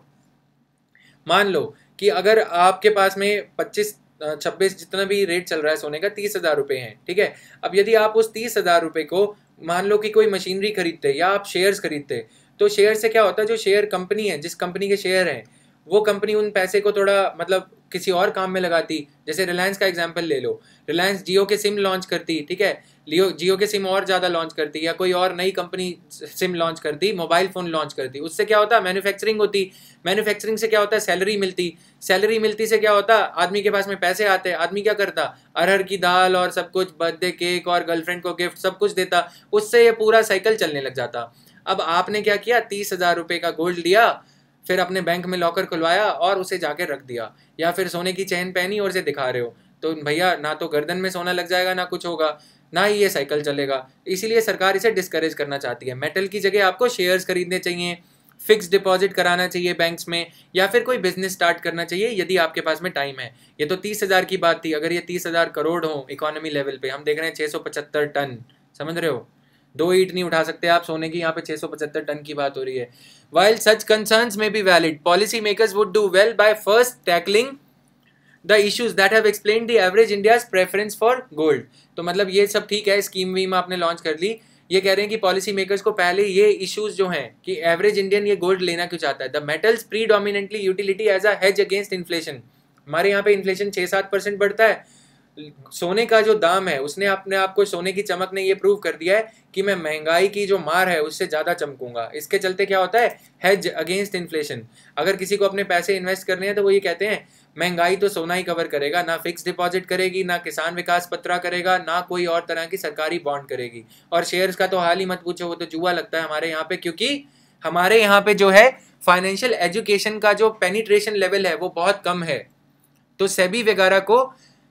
A: मान लो कि अगर आपके पास में 25-26 जितना भी रेट चल रहा है सोने का, 30,000 रुपये हैं, ठीक है। अब यदि आप उस 30,000 रुपये को मान लो कि कोई मशीनरी खरीदते या आप शेयर्स खरीदते, तो शेयर से क्या होता है, जो शेयर कंपनी है, जिस कंपनी के शेयर हैं, वो कंपनी उन पैसे को थोड़ा मतलब किसी और काम में लगाती। जैसे रिलायंस का एग्जांपल ले लो, रिलायंस जियो के सिम लॉन्च करती, ठीक है, जियो के सिम और ज़्यादा लॉन्च करती, या कोई और नई कंपनी सिम लॉन्च करती, मोबाइल फ़ोन लॉन्च करती, उससे क्या होता है, मैन्युफैक्चरिंग होती, मैन्युफैक्चरिंग से क्या होता है, सैलरी मिलती, सैलरी मिलती से क्या होता, आदमी के पास में पैसे आते, आदमी क्या करता, अरहर की दाल और सब कुछ, बर्थडे केक और गर्लफ्रेंड को गिफ्ट सब कुछ देता, उससे ये पूरा साइकिल चलने लग जाता। अब आपने क्या किया, 30,000 रुपये का गोल्ड लिया, फिर अपने बैंक में लॉकर खुलवाया और उसे जाके रख दिया, या फिर सोने की चेन पहनी और उसे दिखा रहे हो, तो भैया ना तो गर्दन में सोना लग जाएगा, ना कुछ होगा, ना ही ये साइकिल चलेगा। इसीलिए सरकार इसे डिस्करेज करना चाहती है। मेटल की जगह आपको शेयर्स खरीदने चाहिए, फिक्स डिपॉजिट कराना चाहिए बैंक्स में, या फिर कोई बिजनेस स्टार्ट करना चाहिए यदि आपके पास में टाइम है। ये तो 30,000 की बात थी, अगर ये 30,000 करोड़ हो इकोनॉमी लेवल पे, हम देख रहे हैं 675 टन, समझ रहे हो, 2 ईंट नहीं उठा सकते आप सोने की, यहाँ पे 675 टन की बात हो रही है। While such concerns may be valid, policymakers would do well by first tackling the issues that have explained the average India's preference for gold। तो मतलब ये सब ठीक है, स्कीम वीम आपने लॉन्च कर ली, ये कह रहे हैं कि पॉलिसी मेकर्स को पहले ये इश्यूज जो हैं कि एवरेज इंडियन ये गोल्ड लेना क्यों चाहता है। The metal's predominantly utility as a hedge against inflation. हमारे यहाँ पे इन्फ्लेशन 6-7% बढ़ता है, सोने का जो दाम है उसने अपने आप को, सोने की चमक ने ये प्रूव कर दिया है कि मैं महंगाई की जो मार है उससे ज़्यादा चमकूंगा। इसके चलते क्या होता है, हेज अगेंस्ट इन्फ्लेशन। अगर किसी को अपने पैसे इन्वेस्ट करने हैं तो वो ये कहते हैं महंगाई तो सोना ही कवर करेगा, ना फिक्स डिपॉजिट करेगी, ना किसान विकास पत्रा करेगा, ना कोई और तरह की सरकारी बॉन्ड करेगी। और शेयर्स का तो हाल ही मत पूछो, वो तो जुआ लगता है हमारे यहाँ पे, क्योंकि हमारे यहाँ पे जो है फाइनेंशियल एजुकेशन का जो पेनिट्रेशन लेवल है वो बहुत कम है। तो सेबी वगैरह को,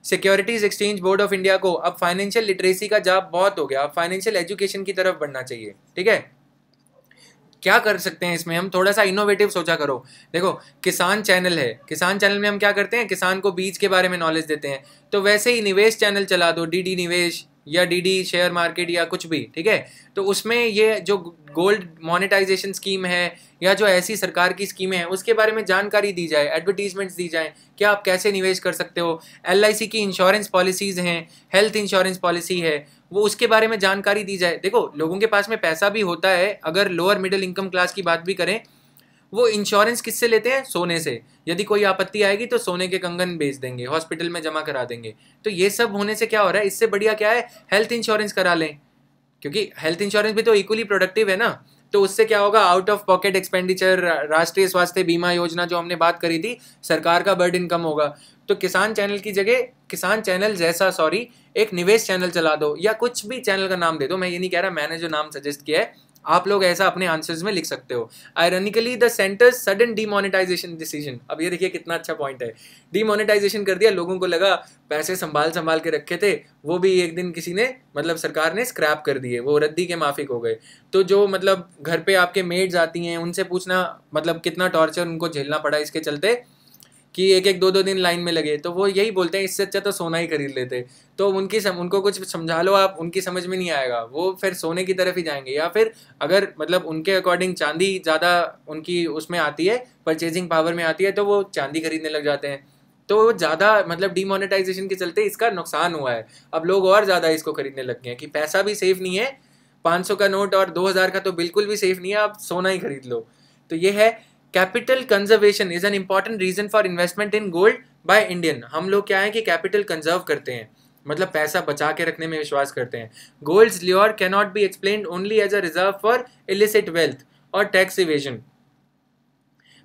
A: securities exchange board of India को अब फाइनेंशियल लिटरेसी का जाप बहुत हो गया, अब फाइनेंशियल एजुकेशन की तरफ बढ़ना चाहिए, ठीक है। क्या कर सकते हैं इसमें, हम थोड़ा सा इनोवेटिव सोचा करो। देखो किसान चैनल है, किसान चैनल में हम क्या करते हैं, किसान को बीज के बारे में नॉलेज देते हैं। तो वैसे ही निवेश चैनल चला दो, डीडी निवेश या डीडी शेयर मार्केट या कुछ भी, ठीक है। तो उसमें ये जो गोल्ड मोनेटाइजेशन स्कीम है या जो ऐसी सरकार की स्कीमें हैं उसके बारे में जानकारी दी जाए, एडवर्टीजमेंट्स दी जाए, क्या आप कैसे निवेश कर सकते हो। LIC की इंश्योरेंस पॉलिसीज़ हैं, हेल्थ इंश्योरेंस पॉलिसी है, वो उसके बारे में जानकारी दी जाए। देखो लोगों के पास में पैसा भी होता है, अगर लोअर मिडिल इनकम क्लास की बात भी करें, वो इंश्योरेंस किससे लेते हैं, सोने से। यदि कोई आपत्ति आएगी तो सोने के कंगन बेच देंगे, हॉस्पिटल में जमा करा देंगे। तो ये सब होने से क्या हो रहा है, इससे बढ़िया क्या है, हेल्थ इंश्योरेंस करा लें, क्योंकि हेल्थ इंश्योरेंस भी तो इक्वली प्रोडक्टिव है ना। तो उससे क्या होगा, आउट ऑफ पॉकेट एक्सपेंडिचर, राष्ट्रीय स्वास्थ्य बीमा योजना जो हमने बात करी थी, सरकार का बर्डन कम होगा। तो किसान चैनल की जगह, किसान चैनल जैसा एक निवेश चैनल चला दो, या कुछ भी चैनल का नाम दे दो। मैं ये नहीं कह रहा मैंने जो नाम सजेस्ट किया है आप लोग ऐसा अपने आंसर्स में लिख सकते हो। Ironically the centre's sudden demonetisation decision, अब ये देखिए कितना अच्छा पॉइंट है, डीमोनेटाइजेशन कर दिया, लोगों को लगा पैसे संभाल के रखे थे वो भी एक दिन किसी ने मतलब सरकार ने स्क्रैप कर दिए, वो रद्दी के माफिक हो गए। तो जो मतलब घर पे आपके मेड्स आती हैं उनसे पूछना मतलब कितना टॉर्चर उनको झेलना पड़ा इसके चलते कि एक एक दो दो दिन लाइन में लगे, तो वो यही बोलते हैं इससे अच्छा तो सोना ही खरीद लेते। तो उनको कुछ समझा लो आप, उनकी समझ में नहीं आएगा, वो फिर सोने की तरफ ही जाएंगे, या फिर अगर मतलब उनके अकॉर्डिंग चांदी ज़्यादा उनकी उसमें आती है, परचेजिंग पावर में आती है, तो वो चांदी खरीदने लग जाते हैं। तो ज़्यादा मतलब डीमोनेटाइजेशन के चलते इसका नुकसान हुआ है, अब लोग और ज़्यादा इसको खरीदने लग गए हैं कि पैसा भी सेफ नहीं है, 500 का नोट और 2000 का तो बिल्कुल भी सेफ नहीं है, आप सोना ही खरीद लो। तो ये है capital conservation is an important reason for investment in gold by Indian. हम लोग क्या है कि कैपिटल कंजर्व करते हैं, मतलब पैसा बचा के रखने में विश्वास करते हैं। Gold's lure can not be explained only as a reserve for illicit wealth और टैक्स इवेजन।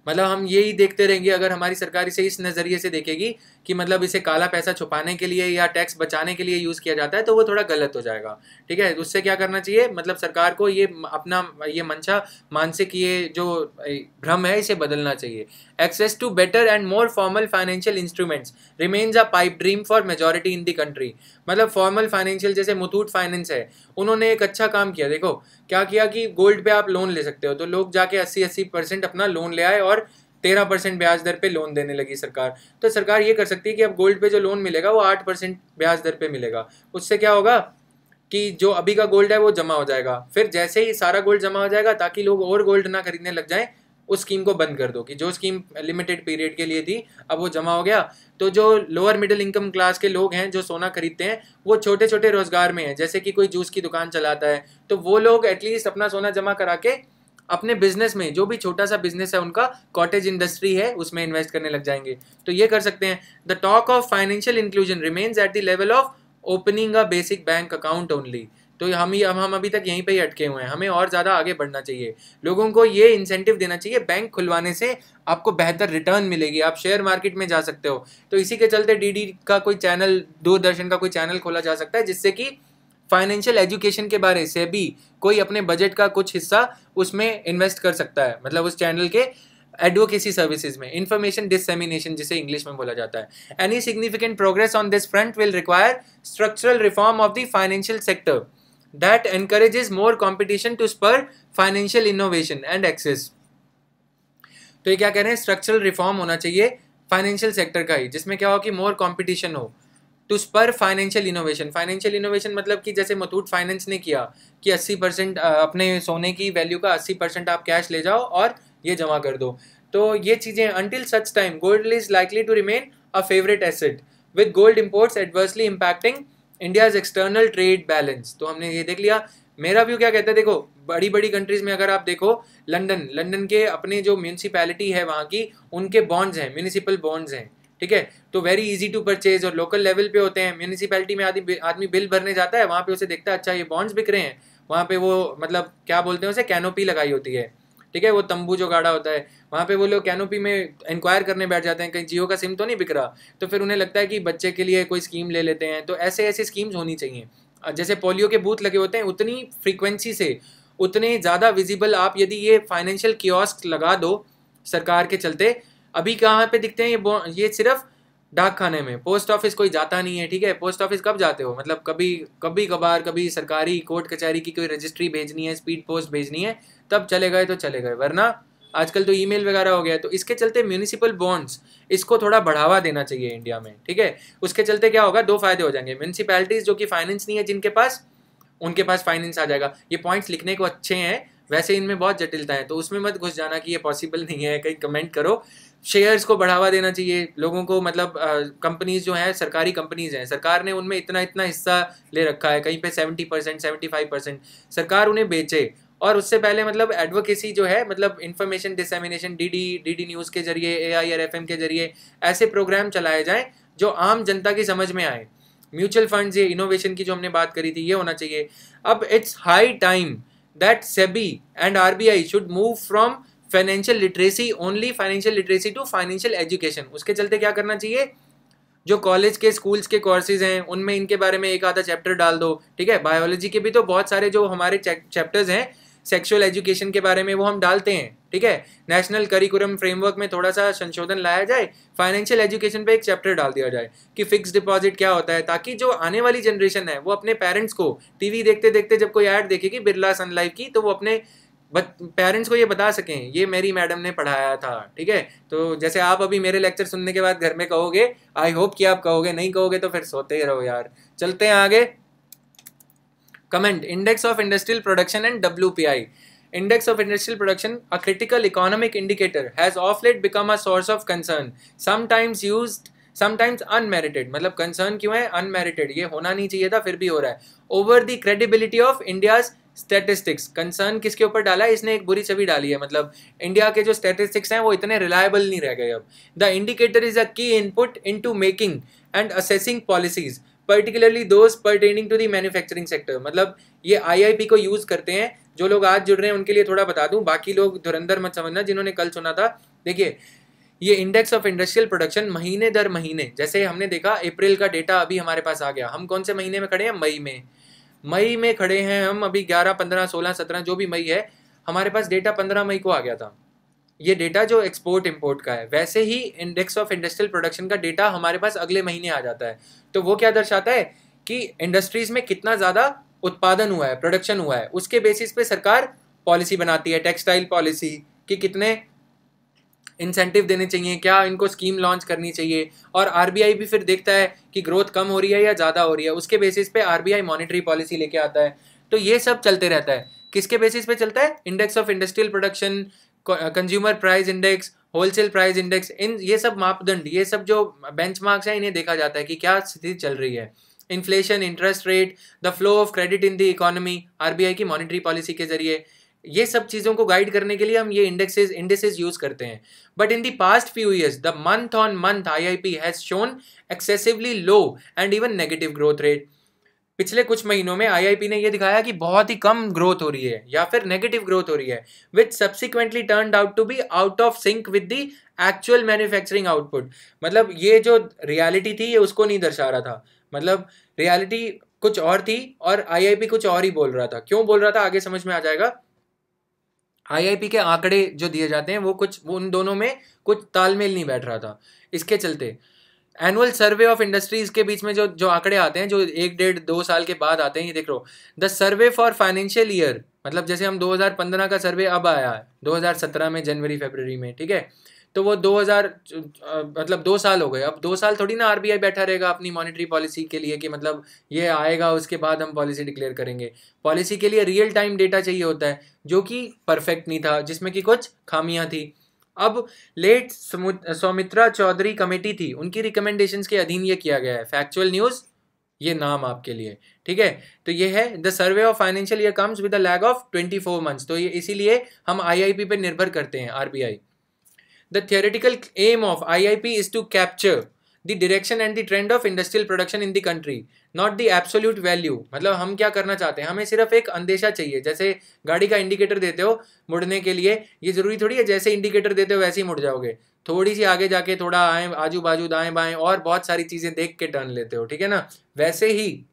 A: मतलब हम यही देखते रहेंगे, अगर हमारी सरकार इसे इस नज़रिए से देखेगी कि मतलब इसे काला पैसा छुपाने के लिए या टैक्स बचाने के लिए यूज़ किया जाता है, तो वो थोड़ा गलत हो जाएगा। ठीक है, उससे क्या करना चाहिए, मतलब सरकार को ये अपना ये मंशा मानसिक ये जो भ्रम है इसे बदलना चाहिए। Access to better and more formal financial instruments remains a pipe dream for majority in the country. मतलब फॉर्मल फाइनेंशियल जैसे मुथूट फाइनेंस है, उन्होंने एक अच्छा काम किया। देखो क्या किया कि गोल्ड पे आप लोन ले सकते हो, तो लोग जाके 80% अपना लोन ले आए और 13% ब्याज दर पे लोन देने लगी सरकार। तो सरकार ये कर सकती है कि अब गोल्ड पे जो लोन मिलेगा वो 8% ब्याज दर पे मिलेगा। उससे क्या होगा कि जो अभी का गोल्ड है वो जमा हो जाएगा, फिर जैसे ही सारा गोल्ड जमा हो जाएगा ताकि लोग और गोल्ड ना खरीदने लग जाएं, उस स्कीम को बंद कर दो कि जो स्कीम लिमिटेड पीरियड के लिए थी अब वो जमा हो गया। तो जो लोअर मिडिल इनकम क्लास के लोग हैं जो सोना खरीदते हैं वो छोटे छोटे रोजगार में हैं, जैसे कि कोई जूस की दुकान चलाता है, तो वो लोग एटलीस्ट अपना सोना जमा करा के अपने बिजनेस में, जो भी छोटा सा बिजनेस है उनका, कॉटेज इंडस्ट्री है, उसमें इन्वेस्ट करने लग जाएंगे। तो ये कर सकते हैं। The talk of financial inclusion remains at the level of opening a basic bank account only. तो हम अभी तक यहीं पे ही अटके हुए हैं, हमें और ज़्यादा आगे बढ़ना चाहिए। लोगों को ये इंसेंटिव देना चाहिए, बैंक खुलवाने से आपको बेहतर रिटर्न मिलेगी, आप शेयर मार्केट में जा सकते हो। तो इसी के चलते डीडी का कोई चैनल, दूरदर्शन का कोई चैनल खोला जा सकता है जिससे कि फाइनेंशियल एजुकेशन के बारे से भी कोई अपने बजट का कुछ हिस्सा उसमें इन्वेस्ट कर सकता है, मतलब उस चैनल के एडवोकेसी सर्विसेज में, इंफॉर्मेशन डिससेमिनेशन जिसे इंग्लिश में बोला जाता है। Any significant progress on this front will require structural reform of the financial sector that encourages more competition to spur financial innovation and access. तो ये क्या कह रहे हैं, स्ट्रक्चरल रिफॉर्म होना चाहिए फाइनेंशियल सेक्टर का ही, जिसमें क्या हो कि मोर कंपटीशन हो, to spur financial innovation. Financial innovation मतलब कि जैसे मुथूट फाइनेंस ने किया कि 80% अपने सोने की वैल्यू का 80% आप कैश ले जाओ और ये जमा कर दो। तो ये चीज़ें until such time gold is likely to remain a favourite asset with gold imports adversely impacting India's external trade balance. तो हमने ये देख लिया। मेरा व्यू क्या कहता है, देखो बड़ी बड़ी कंट्रीज में अगर आप देखो, लंदन के अपने जो म्यूनसिपैलिटी है वहाँ की, उनके बॉन्ड्स हैं, म्यूनिसिपल बॉन्ड्स हैं, ठीक है, तो वेरी इजी टू परचेज और लोकल लेवल पे होते हैं। म्यूनिसिपैलिटी में आदमी बिल भरने जाता है, वहाँ पे उसे देखता है अच्छा ये बॉन्ड्स बिक रहे हैं, वहाँ पे वो मतलब क्या बोलते हैं उसे, कैनोपी लगाई होती है, ठीक है, वो तंबू जो गाड़ा होता है, वहाँ पे वो लोग कैनोपी में इंक्वायर करने बैठ जाते हैं कहीं जियो का सिम तो नहीं बिक रहा, तो फिर उन्हें लगता है कि बच्चे के लिए कोई स्कीम ले लेते हैं। तो ऐसे ऐसी स्कीम्स होनी चाहिए। जैसे पोलियो के बूथ लगे होते हैं, उतनी फ्रीक्वेंसी से उतने ज़्यादा विजिबल आप यदि ये फाइनेंशियल कियोस्क लगा दो सरकार के चलते, अभी कहाँ पे दिखते हैं ये सिर्फ डाक खाने में, पोस्ट ऑफिस कोई जाता नहीं है, ठीक है, पोस्ट ऑफिस कब जाते हो, मतलब कभी कभार कभी सरकारी कोर्ट कचहरी की कोई रजिस्ट्री भेजनी है, स्पीड पोस्ट भेजनी है, तब चले गए तो चले गए, वरना आजकल तो ईमेल वगैरह हो गया है। तो इसके चलते म्यूनिसिपल बॉन्ड्स, इसको थोड़ा बढ़ावा देना चाहिए इंडिया में, ठीक है। उसके चलते क्या होगा, दो फायदे हो जाएंगे, म्यूनिसिपैलिटीज जो कि फाइनेंस नहीं है जिनके पास, उनके पास फाइनेंस आ जाएगा। ये पॉइंट्स लिखने को अच्छे हैं, वैसे इनमें बहुत जटिलता है, तो उसमें मत घुस जाना कि ये पॉसिबल नहीं है, कहीं कमेंट करो। शेयर्स को बढ़ावा देना चाहिए लोगों को, मतलब कंपनीज जो है, सरकारी कंपनीज हैं, सरकार ने उनमें इतना इतना हिस्सा ले रखा है, कहीं पे 70% 75% सरकार उन्हें बेचे। और उससे पहले मतलब एडवोकेसी जो है, मतलब इंफॉर्मेशन डिसएमिनेशन, डीडी न्यूज़ के जरिए, AIR FM के जरिए ऐसे प्रोग्राम चलाए जाएं जो आम जनता की समझ में आए। म्यूचुअल फंड्स, ये इनोवेशन की जो हमने बात करी थी, ये होना चाहिए। अब it's high time that SEBI and RBI should move from financial literacy only financial literacy to financial education. उसके चलते क्या करना चाहिए, जो कॉलेज के स्कूल्स के कोर्सेज हैं उनमें इनके बारे में एक आधा चैप्टर डाल दो, ठीक है। बायोलॉजी के भी तो बहुत सारे जो हमारे चैप्टर्स हैं सेक्सुअल एजुकेशन के बारे में वो हम डालते हैं, ठीक है। नेशनल करिकुलम फ्रेमवर्क में थोड़ा सा संशोधन लाया जाए, फाइनेंशियल एजुकेशन पे एक चैप्टर डाल दिया जाए कि फिक्स डिपॉजिट क्या होता है, ताकि जो आने वाली जनरेशन है वो अपने पेरेंट्स को टीवी देखते देखते जब कोई ऐड देखेगी बिरला सन लाइफ की, तो वो अपने पेरेंट्स को ये बता सकें ये मेरी मैडम ने पढ़ाया था, ठीक है। तो जैसे आप अभी मेरे लेक्चर सुनने के बाद घर में कहोगे, आई होप कि आप कहोगे, नहीं कहोगे तो फिर सोते ही रहो यार। चलते हैं आगे। Comment, index of industrial production and WPI. Index of Industrial Production, a critical economic indicator, has of late become a source of concern, sometimes used, sometimes unmerited. मतलब concern क्यों है? Unmerited, ये होना नहीं चाहिए था फिर भी हो रहा है. Over the credibility of India's statistics. Concern किसके ऊपर डाला है? इसने एक बुरी छवि डाली है, मतलब इंडिया के जो statistics हैं वो इतने reliable नहीं रह गए अब. The indicator is a key input into making and assessing policies, particularly those pertaining to the manufacturing sector. मतलब ये IIP को यूज करते हैं. जो लोग आज जुड़ रहे हैं उनके लिए थोड़ा बता दूं, बाकी लोग धुरंधर मत समझना जिन्होंने कल सुना था. देखिए, ये इंडेक्स ऑफ इंडस्ट्रियल प्रोडक्शन महीने दर महीने, जैसे हमने देखा अप्रैल का डेटा अभी हमारे पास आ गया. हम कौन से महीने में खड़े हैं? मई में खड़े हैं हम अभी. 11, 15, 16, 17 जो भी मई है, हमारे पास डेटा 15 मई को आ गया था. ये डेटा जो एक्सपोर्ट इंपोर्ट का है. वैसे ही इंडेक्स ऑफ इंडस्ट्रियल प्रोडक्शन का डेटा हमारे पास अगले महीने आ जाता है. तो वो क्या दर्शाता है कि इंडस्ट्रीज में कितना ज़्यादा उत्पादन हुआ है, प्रोडक्शन हुआ है. उसके बेसिस पे सरकार पॉलिसी बनाती है, टेक्सटाइल पॉलिसी, कि कितने इंसेंटिव देने चाहिए, क्या इनको स्कीम लॉन्च करनी चाहिए. और आरबीआई भी फिर देखता है कि ग्रोथ कम हो रही है या ज़्यादा हो रही है. उसके बेसिस पे आरबीआई मॉनेटरी पॉलिसी लेके आता है. तो ये सब चलते रहता है. किसके बेसिस पे चलता है? Index of industrial production, consumer price index, wholesale price index. इन ये सब मापदंड, ये सब जो बेंचमार्क्स हैं, इन्हें देखा जाता है कि क्या स्थिति चल रही है. Inflation, interest rate, the flow of credit in the economy, RBI की मॉनेटरी पॉलिसी के जरिए, ये सब चीज़ों को गाइड करने के लिए हम ये इंडेक्सेस यूज करते हैं. But in the past few years the month on month IIP has shown excessively low and even negative growth rate. पिछले कुछ महीनों में आईआईपी ने यह दिखाया कि बहुत ही कम ग्रोथ हो रही है या फिर नेगेटिव ग्रोथ हो रही है, which subsequently turned out to be out of sync with the actual manufacturing output. मतलब ये जो रियलिटी थी ये उसको नहीं दर्शा रहा था. मतलब रियलिटी कुछ और थी और आईआईपी कुछ और ही बोल रहा था. क्यों बोल रहा था आगे समझ में आ जाएगा. आईआईपी के आंकड़े जो दिए जाते हैं वो उन दोनों में कुछ तालमेल नहीं बैठ रहा था. इसके चलते एनुअल सर्वे ऑफ इंडस्ट्रीज के बीच में जो आंकड़े आते हैं, जो 1, 1.5, 2 साल के बाद आते हैं, ये देख लो. The survey for financial year, मतलब जैसे हम 2015 का सर्वे अब आया है 2017 में, जनवरी फरवरी में, ठीक है. तो वो 2 साल हो गए. अब 2 साल थोड़ी ना आरबीआई बैठा रहेगा अपनी मॉनेटरी पॉलिसी के लिए कि मतलब ये आएगा उसके बाद हम पॉलिसी डिक्लेयर करेंगे. पॉलिसी के लिए रियल टाइम डेटा चाहिए होता है, जो कि परफेक्ट नहीं था, जिसमें कि कुछ खामियां थी. अब लेट सौमित्रा चौधरी कमेटी थी, उनकी रिकमेंडेशंस के अधीन ये किया गया है. फैक्चुअल न्यूज़, ये नाम आपके लिए, ठीक है. तो ये है the survey of financial year comes with a lag of 24 months. तो ये इसीलिए हम आईआईपी पे निर्भर करते हैं, RBI. The theoretical aim of IIP is to capture the direction and the trend of industrial production in the country, not the absolute value. मतलब हम क्या करना चाहते हैं, हमें सिर्फ एक अंदेशा चाहिए. जैसे गाड़ी का इंडिकेटर देते हो मुड़ने के लिए, ये जरूरी थोड़ी है जैसे इंडिकेटर देते हो वैसे ही मुड़ जाओगे. थोड़ी सी आगे जाके थोड़ा आजू बाजू दाएं बाएं और बहुत सारी चीज़ें देख के टर्न लेते हो, ठीक है ना. वैसे ही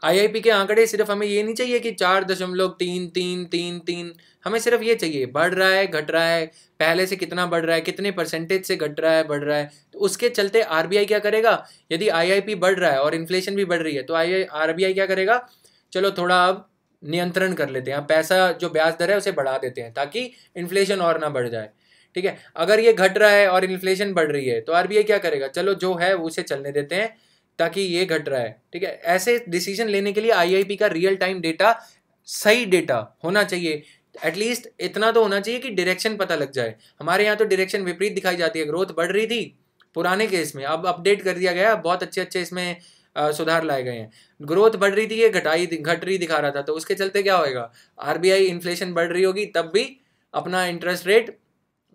A: आईआईपी के आंकड़े सिर्फ हमें ये नहीं चाहिए कि 4.33333, हमें सिर्फ ये चाहिए बढ़ रहा है घट रहा है, पहले से कितना बढ़ रहा है, कितने परसेंटेज से घट रहा है बढ़ रहा है. तो उसके चलते आरबीआई क्या करेगा, यदि आईआईपी बढ़ रहा है और इन्फ्लेशन भी बढ़ रही है तो आरबीआई क्या करेगा, चलो थोड़ा अब नियंत्रण कर लेते हैं, अब पैसा जो ब्याज दर है उसे बढ़ा देते हैं ताकि इन्फ्लेशन और ना बढ़ जाए, ठीक है. अगर ये घट रहा है और इन्फ्लेशन बढ़ रही है तो आरबीआई क्या करेगा, चलो जो है उसे चलने देते हैं ताकि ये घट रहा है, ठीक है. ऐसे डिसीजन लेने के लिए आईआईपी का रियल टाइम डेटा, सही डेटा होना चाहिए. एटलीस्ट इतना तो होना चाहिए कि डायरेक्शन पता लग जाए. हमारे यहाँ तो डायरेक्शन विपरीत दिखाई जाती है. ग्रोथ बढ़ रही थी पुराने केस में, अब अपडेट कर दिया गया, बहुत अच्छे इसमें सुधार लाए गए हैं. ग्रोथ बढ़ रही थी, ये घट रही दिखा रहा था. तो उसके चलते क्या होएगा, आरबीआई इन्फ्लेशन बढ़ रही होगी तब भी अपना इंटरेस्ट रेट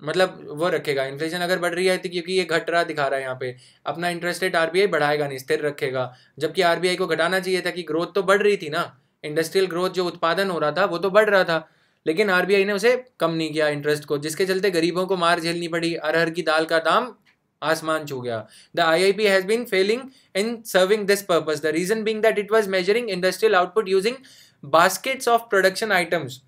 A: मतलब वो रखेगा. इन्फ्लेशन अगर बढ़ रही है तो क्योंकि ये घट रहा दिखा रहा है यहाँ पे, अपना इंटरेस्ट रेट आरबीआई बढ़ाएगा नहीं, स्थिर रखेगा. जबकि आरबीआई को घटाना चाहिए था कि ग्रोथ तो बढ़ रही थी ना, इंडस्ट्रियल ग्रोथ जो उत्पादन हो रहा था वो तो बढ़ रहा था, लेकिन आरबीआई ने उसे कम नहीं किया इंटरेस्ट को, जिसके चलते गरीबों को मार झेलनी पड़ी. अरहर की दाल का दाम आसमान छू गया. The IIP has been failing in serving this purpose. The reason being that it was measuring industrial output using baskets of production items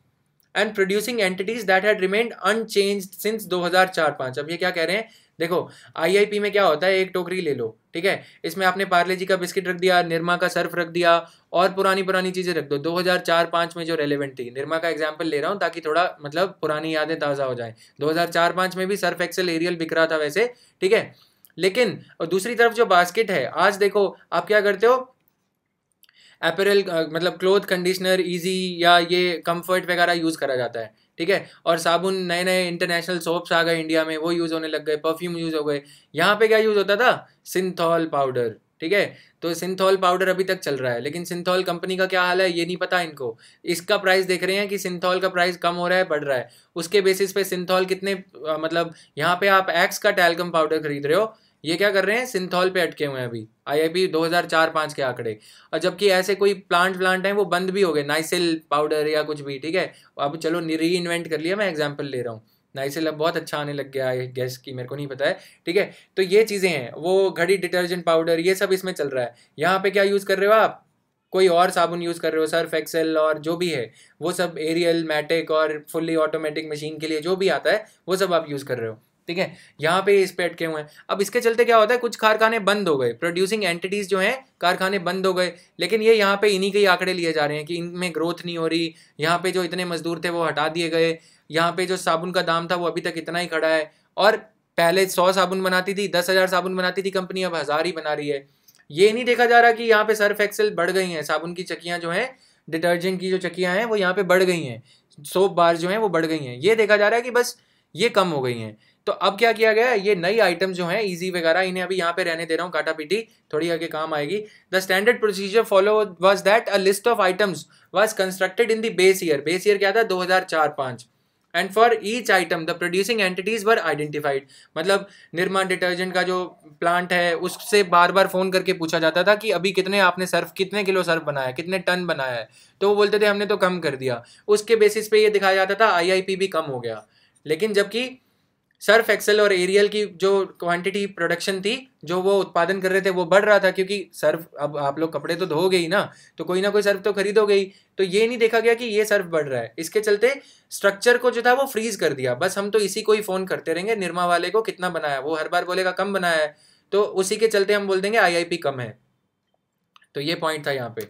A: and producing entities that had remained unchanged since 2004-5. अब ये क्या कह रहे हैं, देखो IIP में क्या होता है, एक टोकरी ले लो, ठीक है, इसमें आपने पार्ले जी का बिस्किट रख दिया, निरमा का सर्फ रख दिया और पुरानी पुरानी चीज़ें रख दो. 2004-5 में जो रेलेवेंट थी, निरमा का एग्जांपल ले रहा हूँ ताकि थोड़ा मतलब पुरानी यादें ताज़ा हो जाएं. 2004-5 में भी सर्फ एक्सेल एरियल बिक रहा था वैसे, ठीक है. लेकिन और दूसरी तरफ जो बास्केट है, आज देखो आप क्या करते हो, अपैरल मतलब क्लोथ, कंडीशनर, इजी या ये कंफर्ट वगैरह यूज़ करा जाता है, ठीक है. और साबुन, नए नए इंटरनेशनल सोप्स आ गए इंडिया में, वो यूज़ होने लग गए, परफ्यूम यूज़ हो गए. यहाँ पे क्या यूज़ होता था, सिंथॉल पाउडर, ठीक है. तो सिंथॉल पाउडर अभी तक चल रहा है, लेकिन सिंथॉल कंपनी का क्या हाल है ये नहीं पता इनको. इसका प्राइस देख रहे हैं कि सिंथॉल का प्राइस कम हो रहा है, बढ़ रहा है, उसके बेसिस पे सिंथॉल कितने मतलब यहाँ पे आप एक्स का टैल्कम पाउडर खरीद रहे हो, ये क्या कर रहे हैं, सिंथॉल पे अटके हुए हैं अभी IIP 2004-5 के आंकड़े. और जबकि ऐसे कोई प्लांट हैं वो बंद भी हो गए, नाइसिल पाउडर या कुछ भी, ठीक है. अब चलो री इन्वेंट कर लिया, मैं एग्जांपल ले रहा हूँ. नाइसिल अब बहुत अच्छा आने लग गया है, गैस की मेरे को नहीं पता है, ठीक है. तो ये चीज़ें हैं, वो घड़ी डिटर्जेंट पाउडर, ये सब इसमें चल रहा है. यहाँ पे क्या यूज़ कर रहे हो आप, कोई और साबुन यूज़ कर रहे हो, सर्फ एक्सेल और जो भी है वो सब, एरियल, मैटिक और फुल्ली ऑटोमेटिक मशीन के लिए जो भी आता है वो सब आप यूज़ कर रहे हो, ठीक है. यहाँ पे इस पे अटके हुए हैं. अब इसके चलते क्या होता है, कुछ कारखाने बंद हो गए, प्रोड्यूसिंग एंटिटीज जो हैं कारखाने बंद हो गए. लेकिन ये यहाँ पे इन्हीं के ही आंकड़े लिए जा रहे हैं कि इनमें ग्रोथ नहीं हो रही, यहाँ पे जो इतने मजदूर थे वो हटा दिए गए, यहाँ पे जो साबुन का दाम था वो अभी तक इतना ही खड़ा है. और पहले 100 साबुन बनाती थी, 10,000 साबुन बनाती थी कंपनी, अब 1000 ही बना रही है. ये नहीं देखा जा रहा कि यहाँ पे सर्फ एक्सेल बढ़ गई हैं, साबुन की चक्कियाँ जो हैं, डिटर्जेंट की जो चक्कियाँ हैं वो यहाँ पे बढ़ गई हैं, सोप बार जो हैं वो बढ़ गई हैं. ये देखा जा रहा है कि बस ये कम हो गई हैं. तो अब क्या किया गया है, ये नई आइटम जो हैं इजी वगैरह, इन्हें अभी यहाँ पे रहने दे रहा हूँ, काटा पीटी थोड़ी आगे काम आएगी. The standard procedure follow was that a list of items was constructed in the base year. Base year क्या था, 2004-5. And for each item the producing entities were identified. मतलब निरमा डिटर्जेंट का जो प्लांट है उससे बार बार फ़ोन करके पूछा जाता था कि अभी कितने आपने सर्फ, कितने किलो सर्फ बनाया, कितने टन बनाया है. तो वो बोलते थे हमने तो कम कर दिया. उसके बेसिस पे ये दिखाया जाता था IIP भी कम हो गया. लेकिन जबकि सर्फ एक्सेल और एरियल की जो क्वांटिटी प्रोडक्शन थी, जो वो उत्पादन कर रहे थे वो बढ़ रहा था, क्योंकि सर्फ, अब आप लोग कपड़े तो धोगे ही ना, तो कोई ना कोई सर्फ तो खरीदोगे ही. तो ये नहीं देखा गया कि ये सर्फ बढ़ रहा है. इसके चलते स्ट्रक्चर को जो था वो फ्रीज कर दिया. बस हम तो इसी को ही फ़ोन करते रहेंगे, निरमा वाले को कितना बनाया, वो हर बार बोलेगा कम बनाया है, तो उसी के चलते हम बोल देंगे IIP कम है. तो ये पॉइंट था यहाँ पे.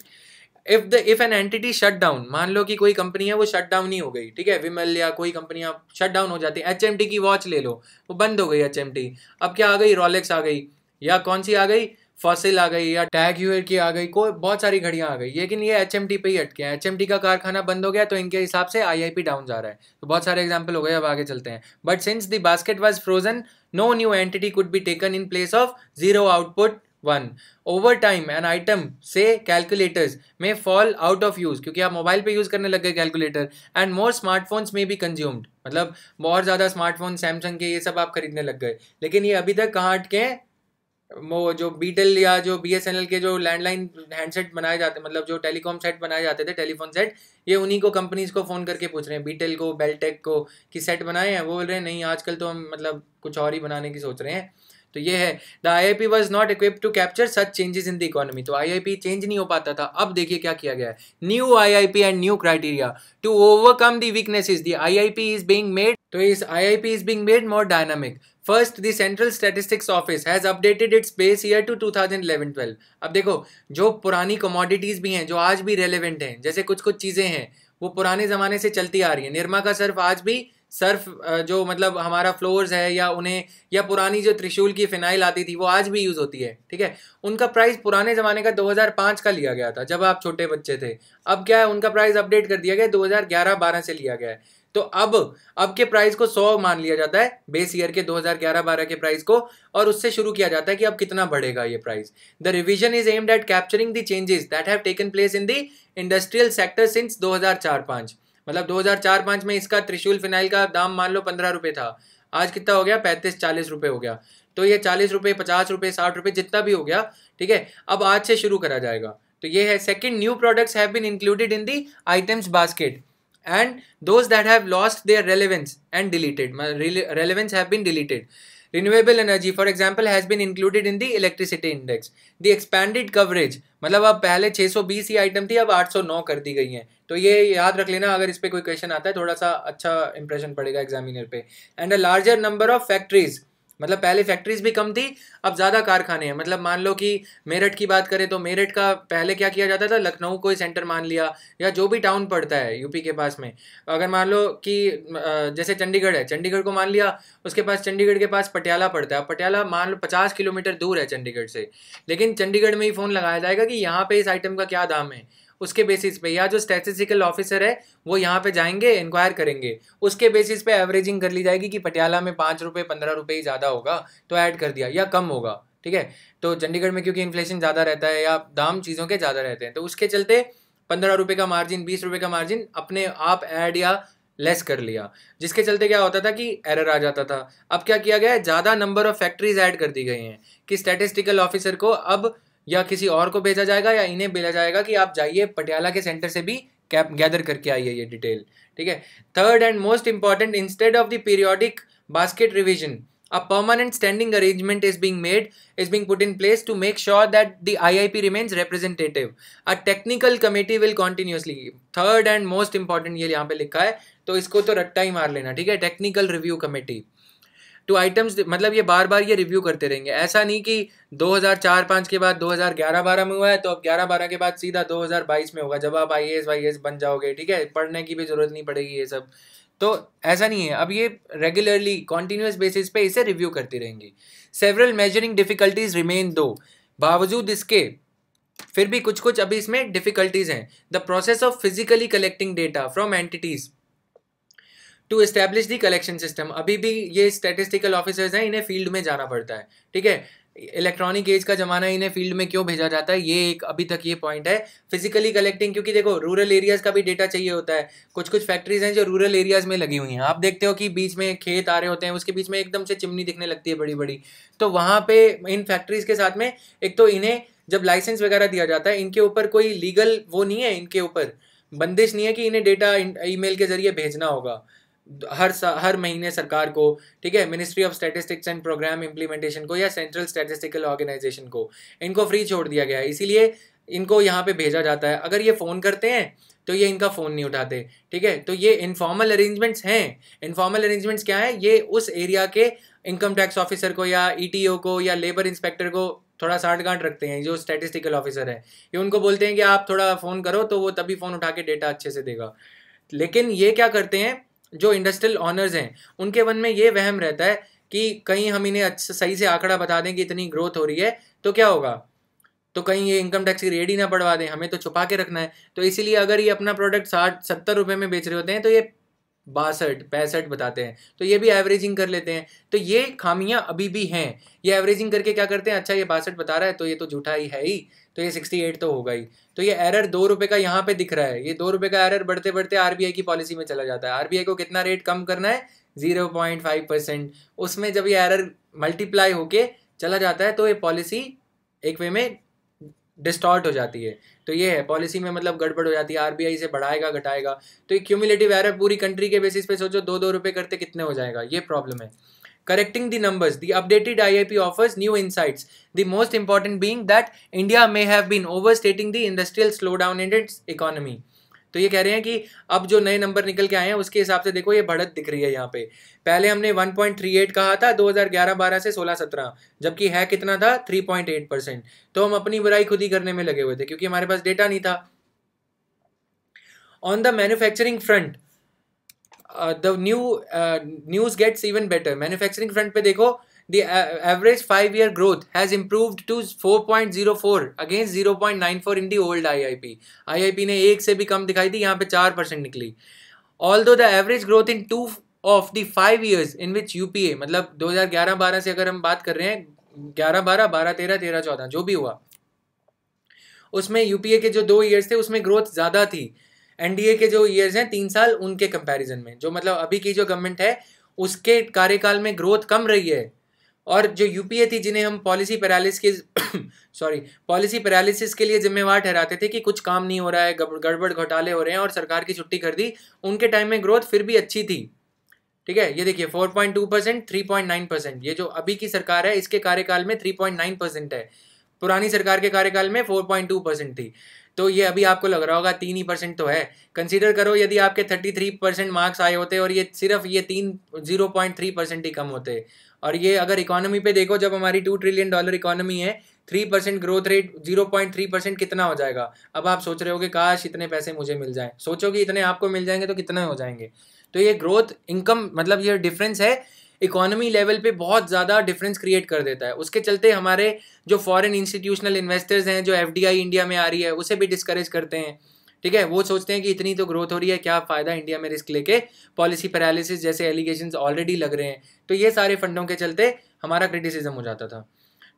A: If an entity shut down, मान लो कि कोई कंपनी है वो शट डाउन ही हो गई, ठीक है, विमल या कोई कंपनियां शट डाउन हो जाती है. HMT की वॉच ले लो, वो बंद हो गई HMT. अब क्या आ गई, रोलेक्स आ गई, या कौन सी आ गई, फॉसिल आ गई, या टैग ह्यूर की आ गई, कोई बहुत सारी घड़ियां आ गई. लेकिन ये HMT पे ही अटके हैं. HMT का कारखाना बंद हो गया तो इनके हिसाब से IIP डाउन जा रहा है. तो बहुत सारे एग्जाम्पल हो गए, अब आगे चलते हैं. But since the basket was frozen, no new entity could be taken in place of zero output 1. Over time an item, say calculators, may fall out of use, क्योंकि आप मोबाइल पे यूज़ करने लग गए कैलकुलेटर. एंड मोर स्मार्टफोन्स में be consumed, मतलब बहुत ज़्यादा स्मार्टफोन सैमसंग के ये सब आप खरीदने लग गए. लेकिन ये अभी तक कहाँ अटके हैं, वो जो बीटेल या जो BSNL के जो लैंडलाइन हैंडसेट बनाए जाते, मतलब जो टेलीकॉम सेट बनाए जाते थे, टेलीफोन सेट, ये उन्हीं को कंपनीज को फ़ोन करके पूछ रहे हैं, बीटेल को, बेलटेक को, कि सेट बनाए हैं. वो बोल रहे हैं नहीं, आजकल तो हम मतलब कुछ और ही बनाने की सोच रहे हैं. तो ये है, the IIP was not equipped to capture such changes in the economy. तो IIP चेंज नहीं हो पाता था. अब देखिए क्या किया गया है, new IIP and new criteria to overcome the weaknesses. The IIP is being made, तो इस IIP is being made more dynamic. First, the central statistics office has updated its base year to 2011-12. अब देखो, जो पुरानी commodities भी हैं जो आज भी रेलेवेंट हैं, जैसे कुछ कुछ चीज़ें हैं वो पुराने ज़माने से चलती आ रही है. निरमा का सर्फ आज भी, सर्फ जो मतलब हमारा फ्लोर्स है, या उन्हें, या पुरानी जो त्रिशूल की फिनाइल आती थी वो आज भी यूज़ होती है, ठीक है. उनका प्राइस पुराने ज़माने का 2005 का लिया गया था जब आप छोटे बच्चे थे. अब क्या है, उनका प्राइस अपडेट कर दिया गया, 2011-12 से लिया गया है. तो अब के प्राइस को 100 मान लिया जाता है, बेस ईयर के 2011-12 के प्राइस को, और उससे शुरू किया जाता है कि अब कितना बढ़ेगा ये price. The revision is aimed at capturing the changes that have taken place in the industrial sector since 2004-5. मतलब 2004-5 में इसका त्रिशूल फिनाइल का दाम मान लो 15 रुपये था, आज कितना हो गया, 35-40 रुपये हो गया. तो ये 40 रुपये, 50 रुपये, 60 रुपये, जितना भी हो गया, ठीक है, अब आज से शुरू करा जाएगा. तो ये है. Second, new products have been included in the items basket and those that have lost their relevance and deleted, relevance have been deleted. Renewable energy for example has been included in the electricity index. The expanded coverage, मतलब अब पहले 620 ही item थी, अब 809 कर दी गई हैं। तो ये याद रख लेना, अगर इस पे कोई क्वेश्चन आता है थोड़ा सा अच्छा इंप्रेशन पड़ेगा एग्जामिनर पे। And a larger number of factories, मतलब पहले फैक्ट्रीज भी कम थी, अब ज़्यादा कारखाने हैं। मतलब मान लो कि मेरठ की बात करें तो मेरठ का पहले क्या किया जाता था, लखनऊ को ही सेंटर मान लिया, या जो भी टाउन पड़ता है यूपी के पास में। अगर मान लो कि जैसे चंडीगढ़ है, चंडीगढ़ को मान लिया, उसके पास चंडीगढ़ के पास पटियाला पड़ता है। पटियाला मान लो 50 किलोमीटर दूर है चंडीगढ़ से, लेकिन चंडीगढ़ में ही फ़ोन लगाया जाएगा कि यहाँ पे इस आइटम का क्या दाम है, उसके बेसिस पे, या जो स्टैटिस्टिकल ऑफिसर है वो यहाँ पे जाएंगे, इंक्वायर करेंगे, उसके बेसिस पे एवरेजिंग कर ली जाएगी कि पटियाला में 5 रुपये 15 रुपये ही ज़्यादा होगा तो ऐड कर दिया, या कम होगा, ठीक है। तो चंडीगढ़ में क्योंकि इन्फ्लेशन ज़्यादा रहता है या दाम चीज़ों के ज़्यादा रहते हैं, तो उसके चलते 15 रुपये का मार्जिन, 20 रुपये का मार्जिन अपने आप ऐड या लेस कर लिया, जिसके चलते क्या होता था कि एरर आ जाता था। अब क्या किया गया है, ज़्यादा नंबर ऑफ फैक्ट्रीज ऐड कर दी गई हैं कि स्टैटिस्टिकल ऑफिसर को अब या किसी और को भेजा जाएगा या इन्हें भेजा जाएगा कि आप जाइए पटियाला के सेंटर से भी गैदर करके आइए ये डिटेल, ठीक है। Third and most important, instead of the periodic basket revision, a permanent standing arrangement is being put in place to make sure that the IIP remains representative. A technical committee will continuously, third and most important ये यहाँ पे लिखा है तो इसको तो रट्टा ही मार लेना, ठीक है। Technical review committee to items, मतलब ये बार बार ये रिव्यू करते रहेंगे। ऐसा नहीं कि 2004-05 के बाद 2011-12 में हुआ है तो अब 11-12 के बाद सीधा 2022 में होगा जब आप IAS बन जाओगे, ठीक है, पढ़ने की भी जरूरत नहीं पड़ेगी ये सब। तो ऐसा नहीं है, अब ये रेगुलरली कॉन्टिन्यूस बेसिस पे इसे रिव्यू करती रहेंगी। सेवरल मेजरिंग डिफिकल्टीज रिमेन दो, बावजूद इसके फिर भी कुछ कुछ अभी इसमें डिफिकल्टीज हैं। The process of physically collecting data from entities to establish the collection system, अभी भी ये स्टैटिस्टिकल ऑफिसर्स हैं, इन्हें फील्ड में जाना पड़ता है, ठीक है। इलेक्ट्रॉनिक एज का जमाना, इन्हें फील्ड में क्यों भेजा जाता है, ये एक अभी तक ये पॉइंट है। फिजिकली कलेक्टिंग, क्योंकि देखो रूरल एरियाज का भी डेटा चाहिए होता है। कुछ कुछ फैक्ट्रीज हैं जो रूरल एरियाज में लगी हुई हैं, आप देखते हो कि बीच में खेत आ रहे होते हैं, उसके बीच में एकदम से चिमनी दिखने लगती है बड़ी बड़ी, तो वहाँ पे इन फैक्ट्रीज के साथ में एक तो इन्हें जब लाइसेंस वगैरह दिया जाता है, इनके ऊपर कोई लीगल वो नहीं है, इनके ऊपर बंदिश नहीं है कि इन्हें डेटा ईमेल के जरिए भेजना होगा हर महीने सरकार को, ठीक है, Ministry of Statistics and Programme Implementation को या सेंट्रल स्टैटिस्टिकल ऑर्गेनाइजेशन को, इनको फ्री छोड़ दिया गया है, इसीलिए इनको यहाँ पे भेजा जाता है। अगर ये फ़ोन करते हैं तो ये इनका फ़ोन नहीं उठाते, ठीक है। तो ये इनफॉर्मल अरेंजमेंट्स हैं। इनफॉर्मल अरेंजमेंट्स क्या है, ये उस एरिया के इनकम टैक्स ऑफिसर को या ETO को या लेबर इंस्पेक्टर को थोड़ा साठ गांठ रखते हैं, जो स्टैटिस्टिकल ऑफिसर है, ये उनको बोलते हैं कि आप थोड़ा फ़ोन करो तो वो तभी फ़ोन उठा के डेटा अच्छे से देगा। लेकिन ये क्या करते हैं, जो इंडस्ट्रियल ऑनर्स हैं उनके मन में ये वहम रहता है कि कहीं हम इन्हें अच्छा सही से आंकड़ा बता दें कि इतनी ग्रोथ हो रही है तो क्या होगा, तो कहीं ये इनकम टैक्स की रेट ही ना बढ़वा दें, हमें तो छुपा के रखना है। तो इसीलिए अगर ये अपना प्रोडक्ट 60-70 रुपये में बेच रहे होते हैं तो ये 62-65 बताते हैं, तो ये भी एवरेजिंग कर लेते हैं। तो ये खामियां अभी भी हैं। ये एवरेजिंग करके क्या करते हैं, अच्छा ये 62 बता रहा है तो ये तो झूठा ही है ही, तो ये 68 तो होगा ही। तो ये एरर 2 रुपये का यहाँ पे दिख रहा है, ये 2 रुपये का एरर बढ़ते बढ़ते RBI की पॉलिसी में चला जाता है। RBI को कितना रेट कम करना है, 0.5%। उसमें जब ये एरर मल्टीप्लाई होके चला जाता है तो ये पॉलिसी एक वे में डिस्टॉर्ट हो जाती है। तो ये है पॉलिसी में मतलब गड़बड़ हो जाती है, RBI से बढ़ाएगा घटाएगा, तो ये क्यूमुलेटिव एरर पूरी कंट्री के बेसिस पे सोचो 2-2 रुपये करते कितने हो जाएगा, ये प्रॉब्लम है। Correcting the numbers, the updated IIP offers new insights, the most important being that India may have been overstating the industrial slowdown in its economy. तो ये कह रहे हैं कि अब जो नए नंबर निकल के आए हैं उसके हिसाब से देखो ये बढ़त दिख रही है यहाँ पे। पहले हमने 1.38 कहा था 2011-12 से 16-17, जबकि है कितना था 3.8%। तो हम अपनी बुराई खुद ही करने में लगे हुए थे क्योंकि हमारे पास डेटा नहीं था। On the manufacturing front the news gets even better. Manufacturing front पे देखो the average 5-year growth has improved to 4.04 against 0.94 in the old IIP. IIP ने 1 से भी कम दिखाई थी, यहाँ पे 4% निकली। Although the average growth in 2 of the 5 years in which UPA, मतलब 2011-12 से अगर हम बात कर रहे हैं, 11-12, 12-13, 13-14 जो भी हुआ, उसमें UPA के जो 2 ईयर्स थे उसमें ग्रोथ ज़्यादा थी। NDA के जो ईयर्स हैं 3 साल, उनके कंपैरिजन में, जो मतलब अभी की जो गवर्नमेंट है उसके कार्यकाल में ग्रोथ कम रही है। और जो UPA थी जिन्हें हम पॉलिसी पैरालिसिस के लिए जिम्मेवार ठहराते थे कि कुछ काम नहीं हो रहा है, गड़बड़ घोटाले हो रहे हैं और सरकार की छुट्टी कर दी, उनके टाइम में ग्रोथ फिर भी अच्छी थी, ठीक है, ये देखिए 4.2%, 3.9%, ये जो अभी की सरकार है इसके कार्यकाल में 3.9% है, पुरानी सरकार के कार्यकाल में 4.2% थी। तो ये अभी आपको लग रहा होगा 3% तो है। कंसीडर करो यदि आपके 33% मार्क्स आए होते और ये सिर्फ ये 0.3% ही कम होते, और ये अगर इकोनॉमी पे देखो, जब हमारी $2 ट्रिलियन इकोनॉमी है, 3% ग्रोथ रेट, 0.3% कितना हो जाएगा। अब आप सोच रहे हो कि काश इतने पैसे मुझे मिल जाएं, सोचो कि इतने आपको मिल जाएंगे तो कितने हो जाएंगे। तो ये ग्रोथ इनकम मतलब ये डिफरेंस है इकोनॉमी लेवल पे बहुत ज़्यादा डिफरेंस क्रिएट कर देता है। उसके चलते हमारे जो फॉरेन इंस्टीट्यूशनल इन्वेस्टर्स हैं, जो FDI इंडिया में आ रही है, उसे भी डिस्करेज करते हैं। ठीक है, वो सोचते हैं कि इतनी तो ग्रोथ हो रही है, क्या फ़ायदा इंडिया में रिस्क लेके, पॉलिसी पैरालिसिस जैसे एलिगेशंस ऑलरेडी लग रहे हैं। तो ये सारे फंडों के चलते हमारा क्रिटिसिज्म हो जाता था।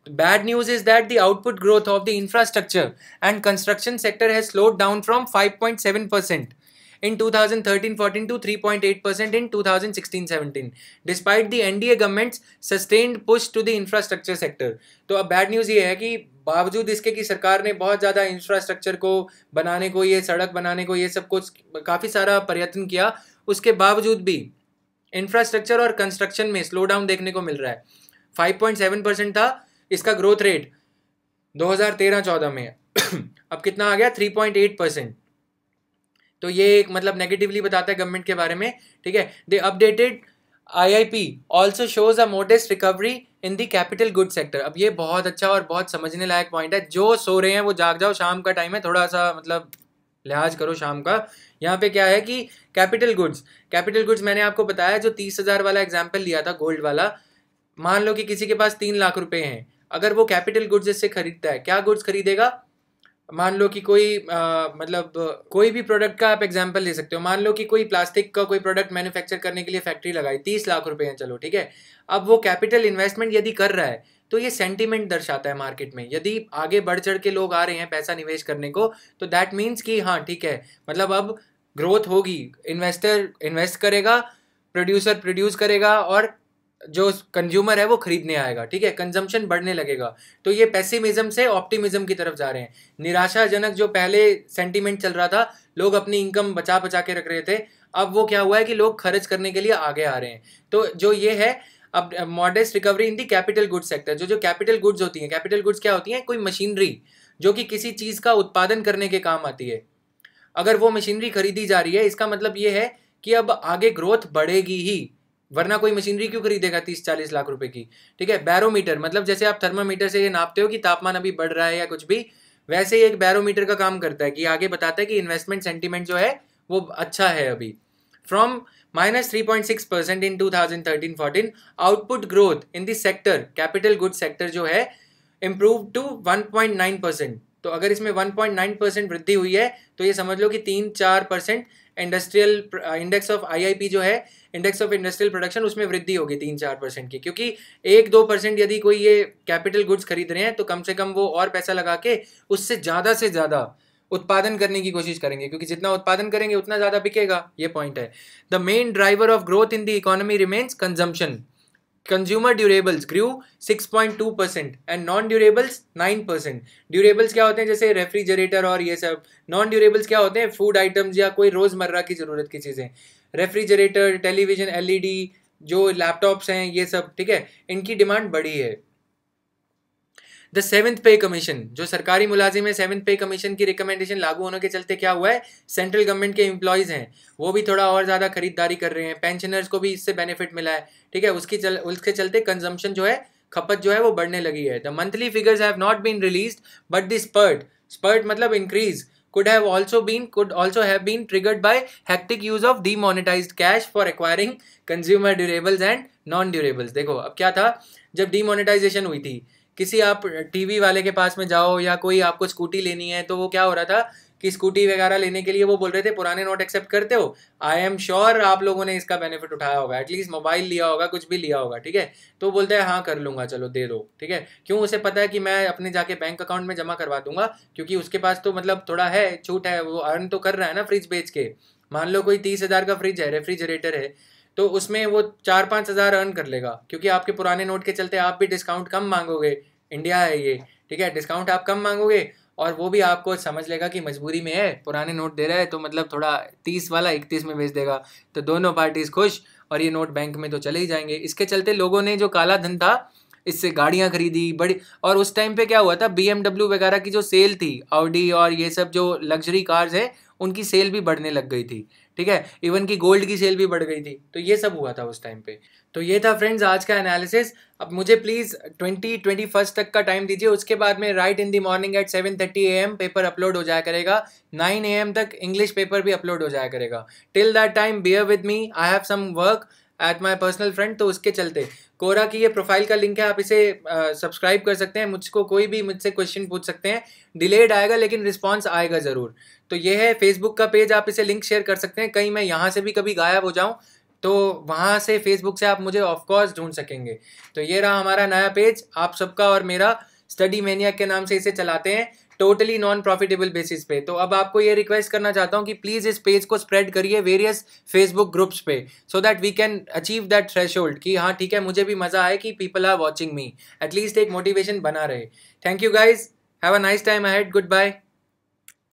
A: Bad news is that the output growth of the infrastructure and construction sector has slowed down from 5.7% in 2013-14 to 3.8% in 2016-17, despite the NDA government's sustained push to the infrastructure sector. तो अब bad news ये है कि बावजूद इसके कि सरकार ने बहुत ज़्यादा इंफ्रास्ट्रक्चर को बनाने को, ये सड़क बनाने को, ये सब कुछ काफ़ी सारा प्रयत्न किया, उसके बावजूद भी इंफ्रास्ट्रक्चर और कंस्ट्रक्शन में स्लो डाउन देखने को मिल रहा है। 5.7% था इसका ग्रोथ रेट 2013-14 में, अब कितना आ गया 3.8%। तो ये एक मतलब नेगेटिवली बताता है गवर्नमेंट के बारे में। ठीक है, the updated IIP also shows a modest recovery in the capital good sector. अब ये बहुत अच्छा और बहुत समझने लायक पॉइंट है। जो सो रहे हैं वो जाग जाओ, शाम का टाइम है, थोड़ा सा मतलब लिहाज करो शाम का। यहाँ पे क्या है कि कैपिटल गुड्स मैंने आपको बताया, जो 30,000 वाला एग्जाम्पल लिया था गोल्ड वाला, मान लो कि किसी के पास 3 लाख रुपए हैं, अगर वो कैपिटल गुड्स इससे खरीदता है, क्या गुड्स खरीदेगा, मान लो कि कोई मतलब कोई भी प्रोडक्ट का आप एग्जांपल ले सकते हो। मान लो कि कोई प्लास्टिक का कोई प्रोडक्ट मैन्युफैक्चर करने के लिए फैक्ट्री लगाई, 30 लाख रुपए हैं, चलो ठीक है। अब वो कैपिटल इन्वेस्टमेंट यदि कर रहा है तो ये सेंटीमेंट दर्शाता है मार्केट में। यदि आगे बढ़ चढ़ के लोग आ रहे हैं पैसा निवेश करने को, तो दैट मीन्स कि हाँ ठीक है, मतलब अब ग्रोथ होगी, इन्वेस्टर इन्वेस्ट करेगा, प्रोड्यूसर प्रोड्यूस करेगा, और जो कंज्यूमर है वो खरीदने आएगा। ठीक है, कंजम्पशन बढ़ने लगेगा। तो ये पेसिमिज्म से ऑप्टिमिज्म की तरफ जा रहे हैं। निराशाजनक जो पहले सेंटीमेंट चल रहा था, लोग अपनी इनकम बचा बचा के रख रहे थे, अब वो क्या हुआ है कि लोग खर्च करने के लिए आगे आ रहे हैं। तो जो ये है अब modest recovery in the capital goods sector. जो कैपिटल गुड्स होती हैं, कैपिटल गुड्स क्या होती हैं, कोई मशीनरी जो कि किसी चीज़ का उत्पादन करने के काम आती है, अगर वो मशीनरी खरीदी जा रही है, इसका मतलब ये है कि अब आगे ग्रोथ बढ़ेगी ही, वरना कोई मशीनरी क्यों खरीदेगा 30-40 लाख रुपए की। ठीक है, बैरोमीटर मतलब जैसे आप थर्मामीटर से ये नापते हो कि तापमान अभी बढ़ रहा है या कुछ भी, वैसे ही एक बैरोमीटर का काम करता है कि आगे बताता है कि इन्वेस्टमेंट सेंटीमेंट जो है वो अच्छा है अभी। From -3.6% in 2013-14, output growth in the sector capital good sector जो है इम्प्रूव टू 1.9%। तो अगर इसमें 1.9% वृद्धि हुई है तो ये समझ लो कि 3-4% इंडस्ट्रियल इंडेक्स ऑफ IIP जो है, इंडेक्स ऑफ इंडस्ट्रियल प्रोडक्शन, उसमें वृद्धि होगी 3-4% की। क्योंकि 1-2% यदि कोई ये कैपिटल गुड्स खरीद रहे हैं तो कम से कम वो और पैसा लगा के उससे ज़्यादा उत्पादन करने की कोशिश करेंगे, क्योंकि जितना उत्पादन करेंगे उतना ज़्यादा बिकेगा। ये पॉइंट है। The main driver of growth in the economy remains consumption. Consumer durables grew 6.2% and non durables 9%। Durables क्या होते हैं, जैसे रेफ्रिजरेटर और ये सब। नॉन ड्यूरेबल्स क्या होते हैं, फूड आइटम्स या कोई रोज़मर्रा की ज़रूरत की चीज़ें, रेफ्रिजरेटर, टेलीविज़न, LED, जो लैपटॉप्स हैं, ये सब। ठीक है, इनकी डिमांड बढ़ी है। द 7th पे कमीशन, जो सरकारी मुलाजिम है, 7th पे कमीशन की रिकमेंडेशन लागू होने के चलते क्या हुआ है, सेंट्रल गवर्नमेंट के एम्प्लॉयज़ हैं वो भी थोड़ा और ज़्यादा खरीदारी कर रहे हैं, पेंशनर्स को भी इससे बेनिफिट मिला है। ठीक है, उसके चलते कंजम्पशन जो है, खपत जो है वो बढ़ने लगी है। The monthly figures have not been released but the spurt मतलब increase could also have been triggered by hectic use of demonetized cash for acquiring consumer durables and non-durables। देखो अब क्या था, जब डीमोनेटाइजेशन हुई थी, किसी आप टीवी वाले के पास में जाओ या कोई आपको स्कूटी लेनी है, तो वो क्या हो रहा था कि स्कूटी वगैरह लेने के लिए वो बोल रहे थे पुराने नोट एक्सेप्ट करते हो। आई एम श्योर आप लोगों ने इसका बेनिफिट उठाया होगा, एटलीस्ट मोबाइल लिया होगा, कुछ भी लिया होगा। ठीक है, तो बोलते हैं हाँ कर लूँगा, चलो दे दो। ठीक है, क्यों, उसे पता है कि मैं अपने जाके बैंक अकाउंट में जमा करवा दूंगा, क्योंकि उसके पास तो मतलब थोड़ा है, छूट है, वो अर्न तो कर रहा है ना फ्रिज बेच के। मान लो कोई 30,000 का फ्रिज है, रेफ्रिजरेटर है, तो उसमें वो 4-5 हज़ार अर्न कर लेगा, क्योंकि आपके पुराने नोट के चलते आप भी डिस्काउंट कम मांगोगे। इंडिया है ये, ठीक है, डिस्काउंट आप कम मांगोगे और वो भी आपको समझ लेगा कि मजबूरी में है, पुराने नोट दे रहा है तो मतलब थोड़ा 30 वाला 31 में बेच देगा, तो दोनों पार्टीज खुश और ये नोट बैंक में तो चले ही जाएंगे। इसके चलते लोगों ने जो काला धन था इससे गाड़ियां खरीदी बड़ी। और उस टाइम पे क्या हुआ था, BMW वगैरह की जो सेल थी, ऑडी और ये सब जो लग्जरी कार्स हैं उनकी सेल भी बढ़ने लग गई थी, ठीक है, इवन की गोल्ड की सेल भी बढ़ गई थी। तो ये सब हुआ था उस टाइम पे। तो ये था फ्रेंड्स आज का एनालिसिस। अब मुझे प्लीज़ 21 तक का टाइम दीजिए, उसके बाद में right in the morning at 7:30 AM paper upload हो जाया करेगा, 9 AM तक इंग्लिश पेपर भी अपलोड हो जाया करेगा। Till that time bear with me, I have some work at my personal friend. तो उसके चलते कोरा की ये प्रोफाइल का लिंक है, आप इसे सब्सक्राइब कर सकते हैं। मुझको कोई भी मुझसे क्वेश्चन पूछ सकते हैं, डिलेड आएगा लेकिन रिस्पॉन्स आएगा ज़रूर। तो ये है फेसबुक का पेज, आप इसे लिंक शेयर कर सकते हैं। कहीं मैं यहाँ से भी कभी गायब हो जाऊँ तो वहाँ से फेसबुक से आप मुझे ऑफकोर्स ढूंढ सकेंगे। तो ये रहा हमारा नया पेज, आप सबका और मेरा, स्टडी मैनियक के नाम से इसे चलाते हैं, टोटली नॉन प्रॉफिटेबल बेसिस पे। तो अब आपको ये रिक्वेस्ट करना चाहता हूँ कि प्लीज़ इस पेज को स्प्रेड करिए वेरियस फेसबुक ग्रुप्स पे, so that we can achieve that threshold कि हाँ ठीक है, मुझे भी मज़ा आए कि people are watching me, at least एक मोटिवेशन बना रहे। Thank you guys, have a nice time ahead, good bye.